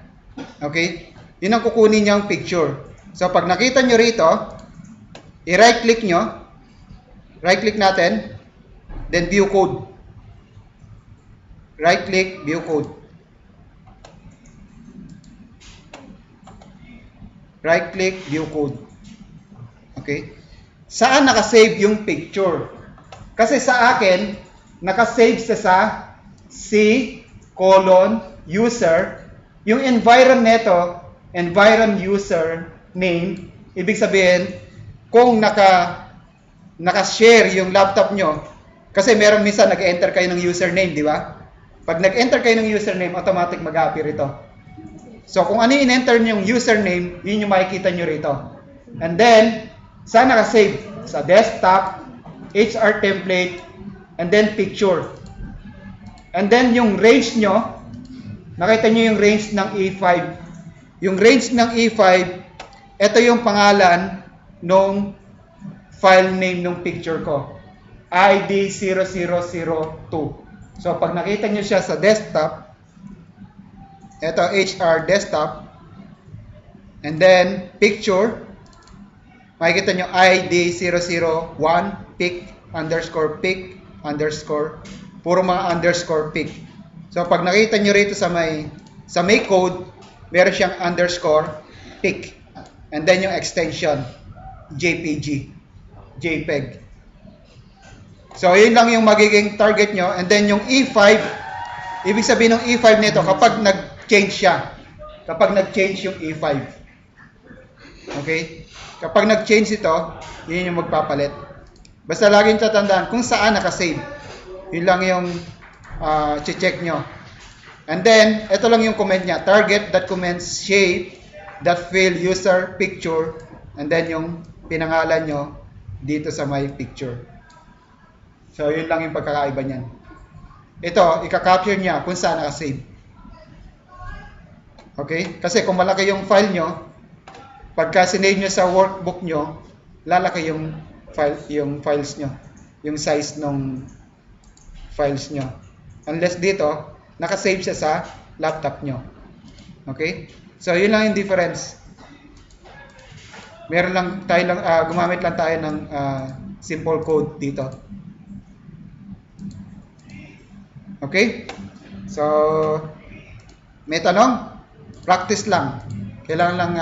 Okay? Yun ang kukunin niya ang picture. So, pag nakita nyo rito, i-right click nyo. Right click natin. Then, view code. Right click, view code. Right click, view code. Okay? Saan nakasave yung picture? Kasi sa akin, nakasave sa C:user. Yung environ neto, environ user name, ibig sabihin, kung naka-share yung laptop nyo, kasi meron minsan nag-enter kayo ng username, di ba? Pag nag-enter kayo ng username, automatic mag-appear ito. So, kung ano yung in-enter nyo yung username, yun yung makikita nyo rito. And then, saan nakasave? Sa desktop, HR template, and then picture. And then, yung range nyo, nakita nyo yung range ng E5. Yung range ng E5, ito yung pangalan nung file name nung picture ko. ID 0002. So, pag nakita nyo siya sa desktop, ito, HR desktop. And then, picture. Makikita nyo, ID 001, pic, underscore, puro mga underscore pic. So, pag nakita nyo rito sa may code, meron siyang underscore, pic. And then yung extension, JPEG. So, yun lang yung magiging target nyo. And then yung E5, ibig sabihin ng E5 nito, kapag nag-change siya. Kapag nag-change yung E5. Okay? Kapag nag-change ito, yun yung magpapalit. Basta laging tatandaan kung saan nakasave. Yun lang yung check nyo. And then, ito lang yung comment niya. Target that comments shape that fill user picture And then yung pinangalan nyo dito sa my picture. So, yun lang yung pagkakaiba niyan. Ito, ika-capture niya kung saan naka-save. Okay? Kasi kung malaki yung file nyo, pagka sinave nyo sa workbook nyo, lalaki yung files nyo. Yung size ng files nyo. Unless dito, naka-save siya sa laptop nyo. Okay? So, yun lang yung difference. Gumamit lang tayo ng simple code dito. Okay? So, may tanong? Practice lang. Kailangan lang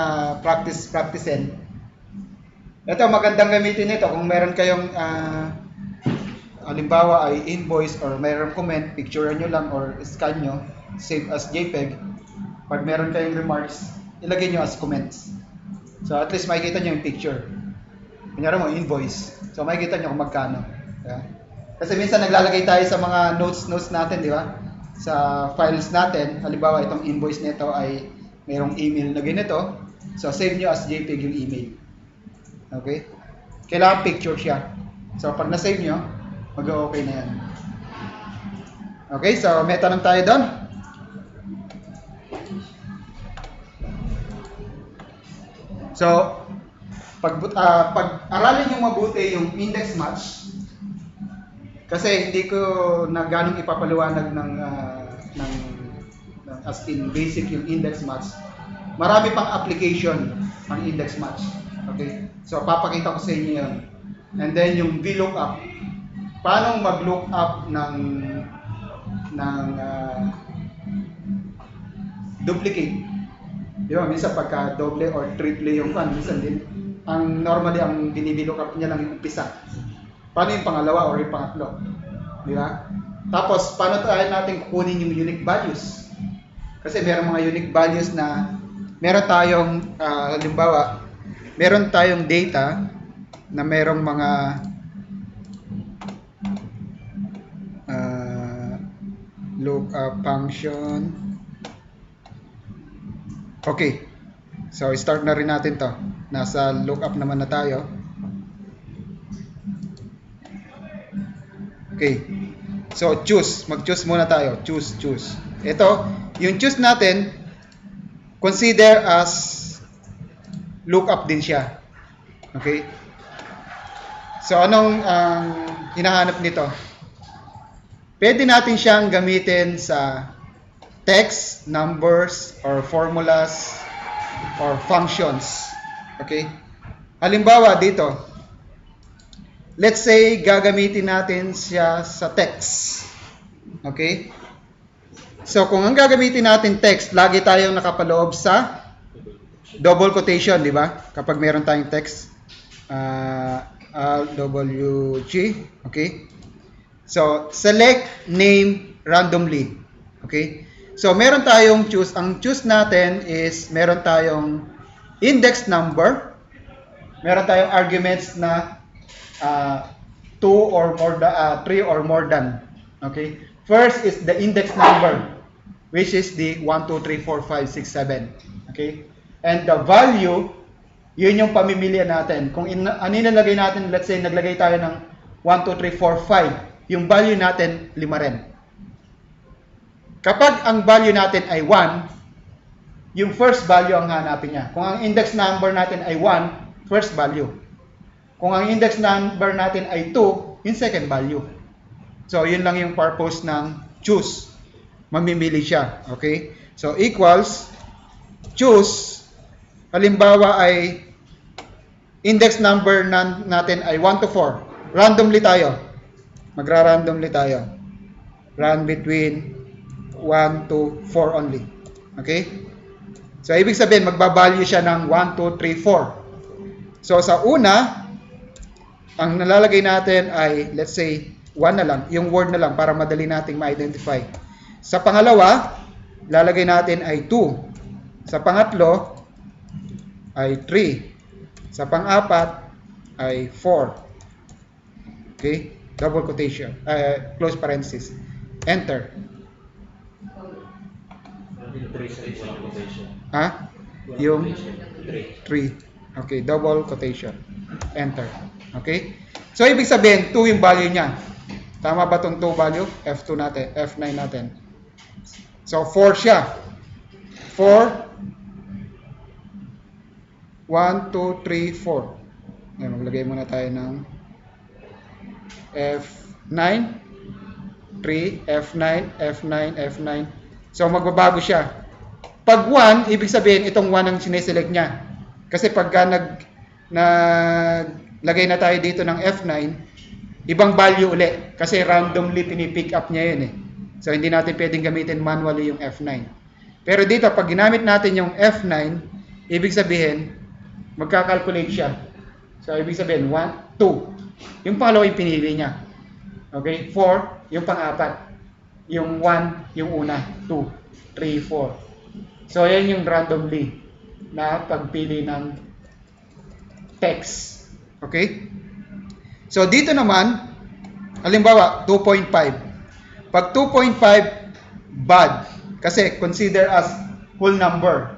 practicein. Ito, magandang gamitin ito. Kung meron kayong, halimbawa ay invoice or mayroong comment, picture nyo lang or scan nyo, save as JPEG. Pag meron kayong remarks, ilagay nyo as comments. So, at least makikita nyo yung picture. Kunyari mo, invoice. So, makikita nyo kung magkano. Yeah. Kasi minsan naglalagay tayo sa mga notes natin, di ba? Sa files natin, halimbawa itong invoice nito ay mayroong email na ganito. So, save nyo as JPEG yung email. Okay? Kailangan picture siya. So, pag na-save nyo, mag-okay na yan. Okay? So, may tanong tayo doon. So, pag-aralin nyo mabuti yung index match, kasi hindi ko na ganong ipapaliwanag ng as in basic yung index match. Marami pang application ang index match. Okay? So, papakita ko sa inyo yun. And then, yung VLOOKUP. Paano mag-lookup ng duplicate? Di ba? Minsan pagka doble or triple yung minsan din, normally ang binibilookup niya lang yung umpisa. Paano yung pangalawa or yung pangatlo? Di ba? Tapos, paano tayo natin kukunin yung unique values? Kasi meron mga unique values na meron tayong, halimbawa, meron tayong data na merong mga lookup function. Okay. So, start na rin natin to. Nasa lookup naman na tayo. Okay. So, choose. Mag-choose muna tayo. Choose. Ito, yung choose natin, consider as lookup din siya. Okay? So, anong hinahanap nito? Pwede natin siyang gamitin sa text, numbers, or formulas, or functions. Okay? Halimbawa dito, let's say gagamitin natin siya sa text. Okay? So, kung ang gagamitin natin text, lagi tayong nakapaloob sa double quotation, di ba? Kapag meron tayong text, LWG, okay? So, select name randomly. Okay? So, meron tayong choose. Ang choose natin is meron tayong index number. Meron tayong arguments na 2 or more than 3 or more than. Okay? First is the index number, which is the 1 2 3 4 5 6 7. Okay? And the value, yun yung pamimilian natin. Kung ano nilagay natin, let's say naglagay tayo ng 1 2 3 4 5. Yung value natin, 5 rin. Kapag ang value natin ay 1, yung first value ang hanapin niya. Kung ang index number natin ay 1, first value. Kung ang index number natin ay 2, yung second value. So, yun lang yung purpose ng choose. Mamimili siya. Okay? So, equals, choose, halimbawa ay index number natin ay 1 to 4. Randomly tayo. Magra-randomly tayo. Run between 1 to 4 only. Okay? So, ibig sabihin, magbabalue siya ng 1, 2, 3, 4. So, sa una, ang nalalagay natin ay, let's say, 1 na lang. Yung word na lang para madali nating ma-identify. Sa pangalawa, lalagay natin ay 2. Sa pangatlo, ay 3. Sa pang-apat, ay 4. Okay? Double quotation. Close parenthesis. Enter. Ha? Yung 3. Okay, double quotation. Enter. Okay? So, ibig sabihin, 2 yung value niya. Tama ba itong 2 value? F2 natin, F9 natin. So, 4 siya. 4. 1, 2, 3, 4. Ayan, maglagay muna tayo ng F9. 3, F9, F9, F9. So, magbabago siya. Pag 1, ibig sabihin, itong 1 ang sineselect niya. Kasi pagka naglagay na tayo dito ng F9, ibang value uli. Kasi randomly pinipick up niya yun eh. So, hindi natin pwedeng gamitin manually yung F9. Pero dito, pag ginamit natin yung F9, ibig sabihin, magkakalculate siya. So, ibig sabihin, 1, 2. Yung pangalawa yung pinili niya. Okay? 4, yung pang-apat. Yung 1, yung una. 2, 3, 4. So, yan yung randomly na pagpili ng text. Okay? So, dito naman, halimbawa, 2.5. Pag 2.5, bad. Kasi consider as whole number.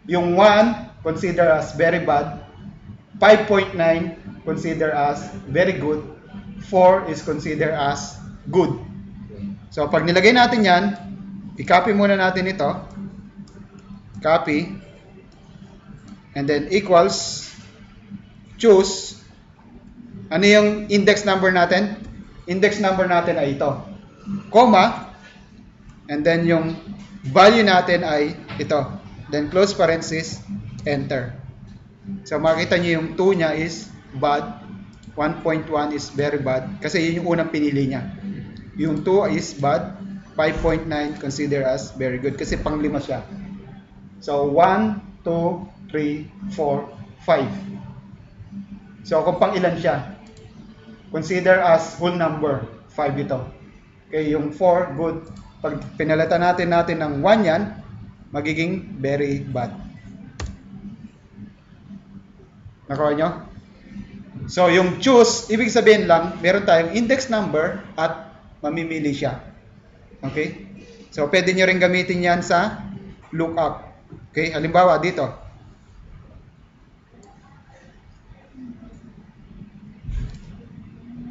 Yung 1, consider as very bad. 5.9, consider as very good. 4 is considered as good. So, pag nilagay natin yan, i-copy muna natin ito. Copy. And then equals, choose. Ano yung index number natin? Index number natin ay ito. Comma. And then yung value natin ay ito. Then close parenthesis, enter. So makita nyo yung 2 niya is bad. 1.1 is very bad. Kasi yun yung unang pinili niya. Yung 2 is bad. 5.9 consider as very good. Kasi pang 5 siya. So 1, 2, 3, 4, 5. So kung pang ilan siya? Consider as whole number. 5 ito. Okay, yung 4, good. Pag pinalitan natin ng 1 yan, magiging very bad. Nakuha nyo? So, yung choose, ibig sabihin lang, meron tayong index number at mamimili siya. Okay? So, pwede nyo rin gamitin yan sa lookup. Okay? Halimbawa, dito.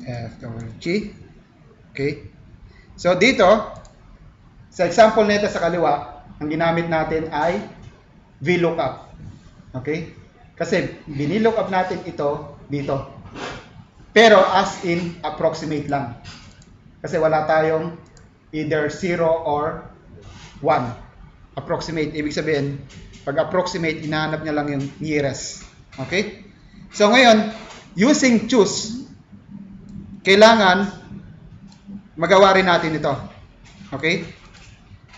F-G. Okay? So, dito, sa example nito sa kaliwa, ang ginamit natin ay VLOOKUP. Okay? Kasi binilookup natin ito dito. Pero as in approximate lang. Kasi wala tayong either 0 or 1. Approximate, ibig sabihin, pag approximate, hinahanap niya lang yung nearest. Okay? So ngayon, using choose, kailangan magawa rin natin ito. Okay?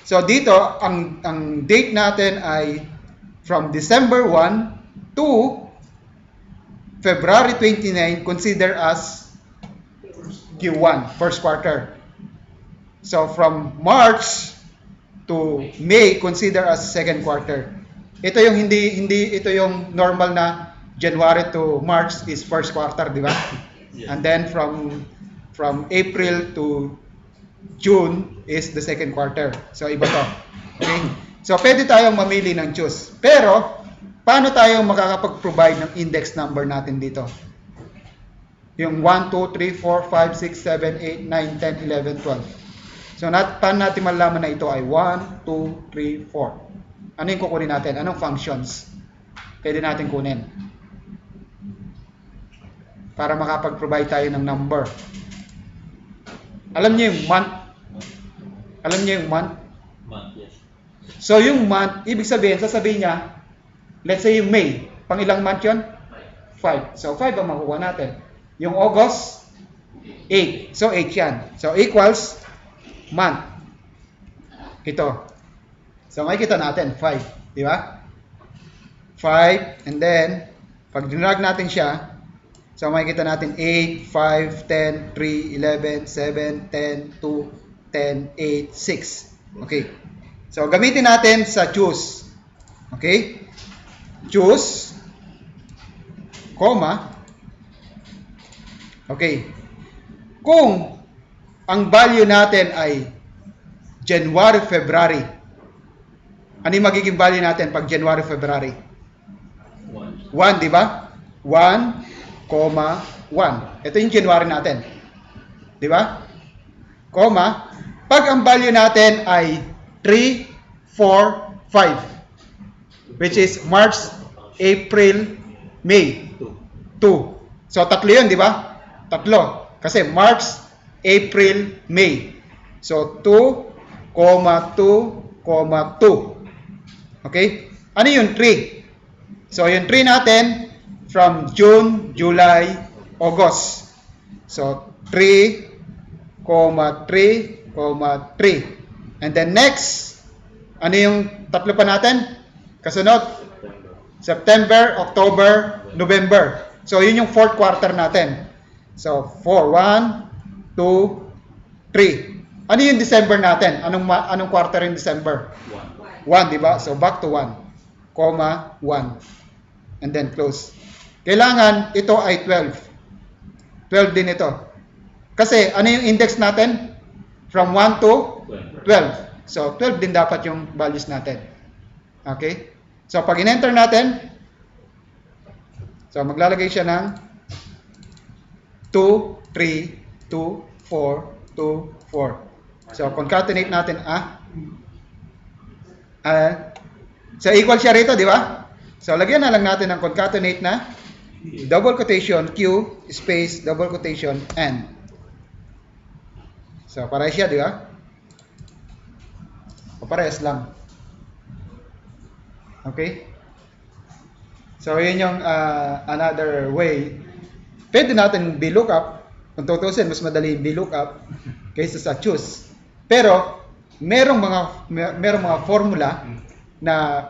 So dito, ang date natin ay from December 1 to February 29, consider as Q1, first quarter. So from March to May, consider as second quarter. Ito yung hindi ito yung normal na January to March is first quarter, di ba? And then from April to June is the second quarter. So iba to. Okay? So pwede tayong mamili ng choose. Pero paano tayo makakapag-provide ng index number natin dito? Yung 1, 2, 3, 4, 5, 6, 7, 8, 9, 10, 11, 12. So paano natin malalaman na ito ay 1, 2, 3, 4? Ano yung kukunin natin? Anong functions pwede natin kunin? Para makapag-provide tayo ng number. Alam niyo yung month? Alam niyo yung month? Month, yes. So yung month, ibig sabihin, sasabihin niya, let's say yung May, pang ilang month yun? 5. So 5 ang makukuha natin. Yung August, 8. So 8 yan. So equals month. Ito. So makikita natin, 5. Di ba? 5, and then, pag dinrag natin siya, so makikita natin 8, 5, 10, 3, 11, 7, 10, 2, 10, 8, 6. Okay. So gamitin natin sa choose. Okay? Choose, comma. Okay. Kung ang value natin ay January, February, ano yung magiging value natin pag January, February? 1. 1, di ba? 1, 1. Ito yung January natin. Di ba? Comma. Pag ang value natin ay 3, 4, 5. Which is March, April, May. 2. So, tatlo yun, di ba? Tatlo. Kasi March, April, May. So, 2, 2, 2. Okay? Ano yung 3? So, yung 3 natin from June, July, August. So, 3, 3, 3. And then next, ano yung tatlo pa natin? Kasunod? September, October, November. So, yun yung fourth quarter natin. So, 4, 1, 2, 3. Ano yung December natin? Anong quarter yung December? 1, di ba? So, back to 1, 1. And then close. Kailangan ito ay 12. 12 din ito. Kasi, ano yung index natin? From 1 to 12. So, 12 din dapat yung values natin. Okay? So, pag in-enter natin, so, maglalagay siya ng 2, 3, 2, 4, 2, 4. So, concatenate natin, so, equal siya rito, di ba? So, lagyan na lang natin ng concatenate na double quotation, Q, space, double quotation, N. So, parehas siya, di ba? O parehas lang. Okay? So, yun yung another way. Pwede natin VLOOKUP. Kung tutusin, mas madali yung VLOOKUP kaysa sa choose. Pero, merong mga formula na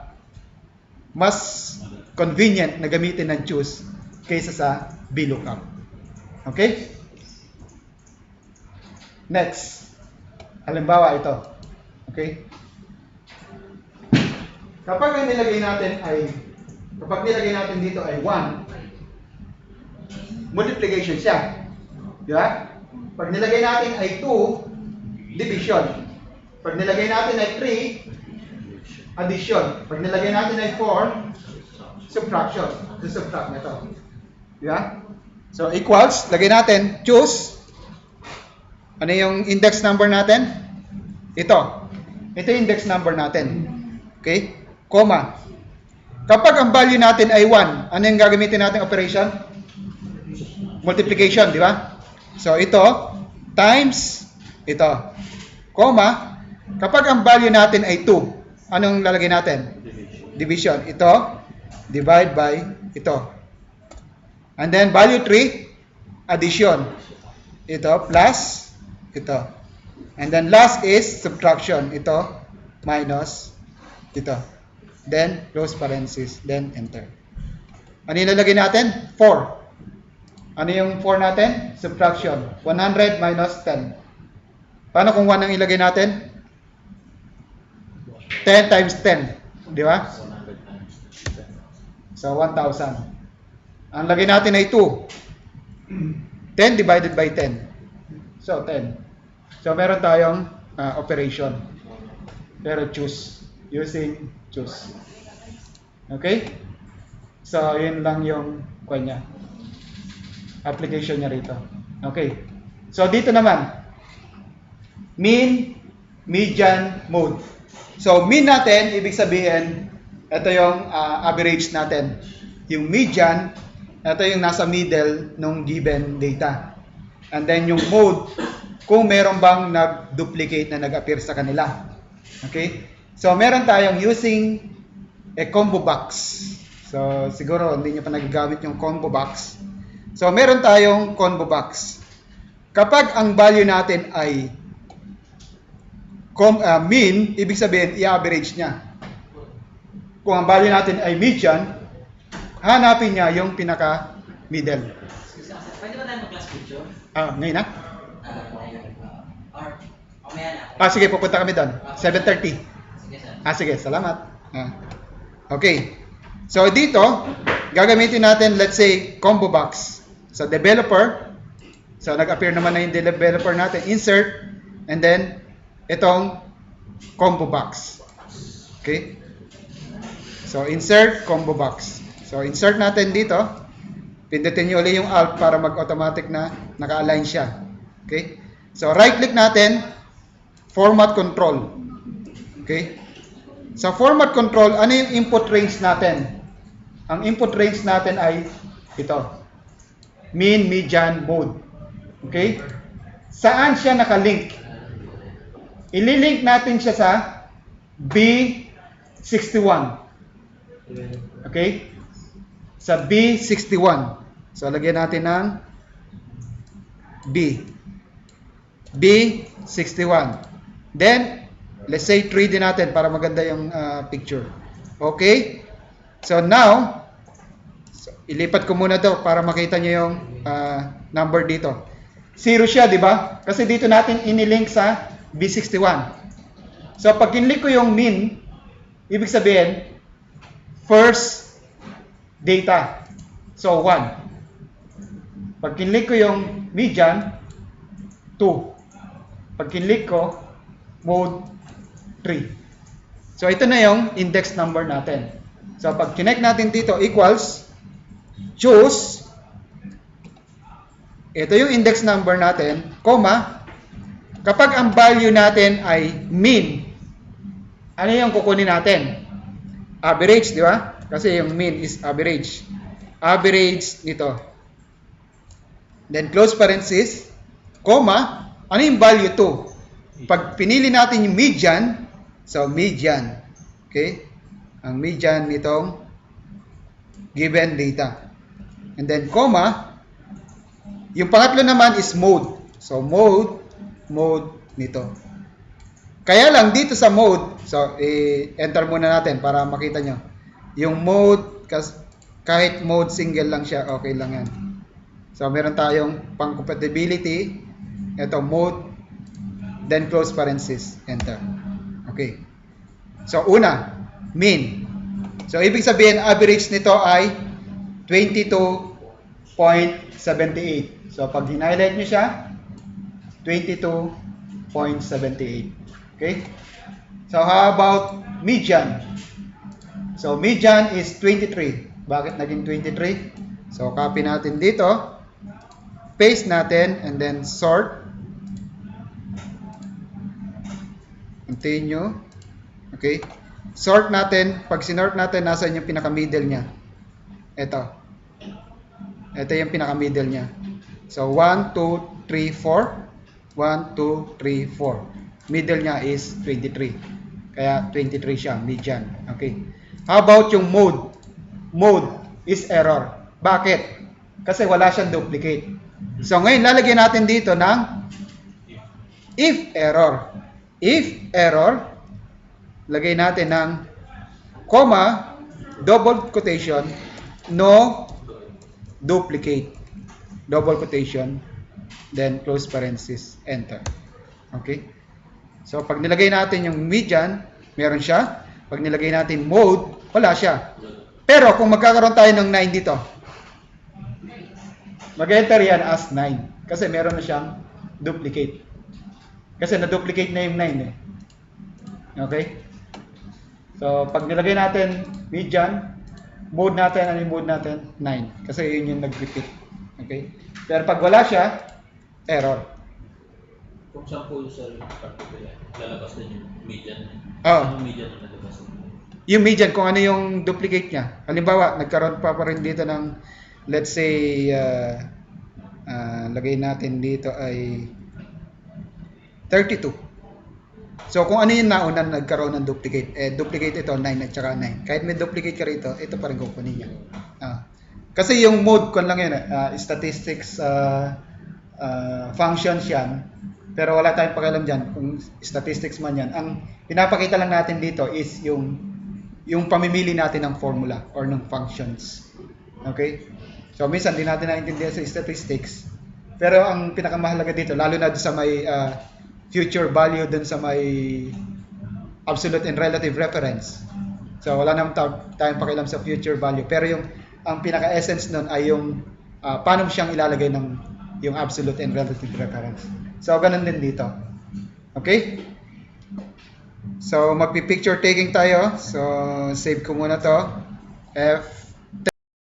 mas convenient na gamitin ng choose kaysa sa VLOOKUP. Okay? Next. Halimbawa ito. Okay? Kapag nilagay natin dito ay 1, multiplication siya. Di ba? Pag nilagay natin ay 2, division. Pag nilagay natin ay 3, addition. Pag nilagay natin ay 4, subtraction. Subtract na ito. Di ba? So, equals, lagay natin, choose. Ano yung index number natin? Ito. Ito yung index number natin. Okay? Comma. Kapag ang value natin ay 1, ano yung gagamitin natin operation? Multiplication, di ba? So, ito, times, ito. Comma. Kapag ang value natin ay 2, anong lalagay natin? Division. Ito, divide by ito. And then, value 3, addition. Ito, plus, ito. And then, last is subtraction. Ito, minus, ito. Then, close parenthesis. Then, enter. Ano yung lalagay natin? 4. Ano yung 4 natin? Subtraction. 100 minus 10. Paano kung 1 ang ilagay natin? 10 times 10. Di ba? So, 1,000. Ang lagay natin ay 2. 10 divided by 10. So, 10. So, meron tayong operation. Pero choose. Using choose. Okay? So, yun lang yung kanya. Application niya rito. Okay. So, dito naman. Mean, median, mode. So, mean natin, ibig sabihin, ito yung average natin. Yung median, ito yung nasa middle ng given data. And then yung mode, kung meron bang nag-duplicate na nag-appear sa kanila. Okay? So, meron tayong using a combo box. So, siguro hindi nyo pa nagagamit yung combo box. So, meron tayong combo box. Kapag ang value natin ay mean, ibig sabihin, i-average niya. Kung ang value natin ay median, hanapin niya yung pinaka-middle. Pwede ba tayo mag-class picture? Ngayon na? Or, mamaya na. Sige, pupunta kami doon. 7:30. Sige, sir. Sige, salamat. Okay. So, dito, gagamitin natin, let's say, combo box. So, developer. So, nag-appear naman na yung developer natin. Insert. And then, itong combo box. Okay? So, insert combo box. So, insert natin dito. Pindutin nyo ulit yung Alt para mag-automatic na naka-align siya. Okay? So, right-click natin, Format Control. Okay? Sa Format Control, ano yung input range natin? Ang input range natin ay ito. Mean, median, mode. Okay? Saan siya nakalink? Ililink natin siya sa B61. Okay? Sa B61. So, lagyan natin ng B. B61. Then, let's say 3D natin para maganda yung picture. Okay? So, now, ilipat ko muna to para makita nyo yung number dito. 0 siya, di ba? Kasi dito natin inilink sa B61. So, pag kinlik ko yung mean, ibig sabihin, first data. So, 1. Pag kinlik ko yung median, 2. Pag kinlik ko, mode 3. So, ito na yung index number natin. So, pag connect natin dito, equals, choose, ito yung index number natin, comma, kapag ang value natin ay mean, ano yung kukunin natin? Average, di ba? Kasi yung mean is average. Average nito. Then, close parenthesis, comma, ano yung value 2? Pag pinili natin yung median, so median, okay? Ang median nitong given data. And then, comma, yung pangatlo naman is mode. So, mode nito. Kaya lang, dito sa mode, so, enter muna natin para makita nyo. Yung mode, kahit mode single lang siya, okay lang yan. So, meron tayong pang-compatibility. Ito, mode, then close parenthesis, enter. Okay. So, una, mean. So, ibig sabihin, average nito ay 22.78. So, pag hin-highlight nyo siya, 22.78. Okay? So, how about median? So, median is 23. Bakit naging 23? So, copy natin dito. Paste natin, and then sort. Continue. Okay? Sort natin. Pag sinort natin, nasaan yung pinaka-middle niya? Ito. Ito yung pinaka-middle niya. So, 1, 2, 3, 4. 1, 2, 3, 4. Middle niya is 23. Kaya 23 siya, median. Okay. How about yung mode? Mode is error. Bakit? Kasi wala siyang duplicate. So, ngayon, lalagyan natin dito ng if error. If error, lagay natin ng comma, double quotation, no duplicate. Double quotation, then close parenthesis, enter. Okay? So, pag nilagay natin yung median, meron siya. Pag nilagay natin mode, wala siya. Pero, kung magkakaroon tayo ng 9 dito, mag-enter yan as 9. Kasi meron na siyang duplicate. Kasi na-duplicate na yung 9 eh. Okay? So, pag nilagay natin median, mode natin, ano yung mode natin? 9. Kasi yun yung nag-repeat. Okay? Pero pag wala siya, error. Kung saan po sa particular, lalabas din yung median. Oo. Anong median na lalabas? Yung median, kung ano yung duplicate niya. Halimbawa, nagkaroon pa rin dito ng, let's say, lagay natin dito ay 32. So, kung ano yung nauna nagkaroon ng duplicate, duplicate ito, 9 at saka 9. Kahit may duplicate ka rito, ito pa rin kukunin niya. Kasi yung mode, kung lang yun, statistics functions yan, pero wala tayong pakialam dyan kung statistics man yan. Ang pinapakita lang natin dito is yung pamimili natin ng formula or ng functions. Okay? So, minsan, di natin naintindihan sa statistics. Pero ang pinakamahalaga dito, lalo na sa may future value dun sa may absolute and relative reference. So, wala naman tayong pakialam sa future value. Pero ang pinaka-essence nun ay yung paano siyang ilalagay ng yung absolute and relative reference. So, ganun din dito. Okay? So, magpi-picture taking tayo. So, save ko muna to. F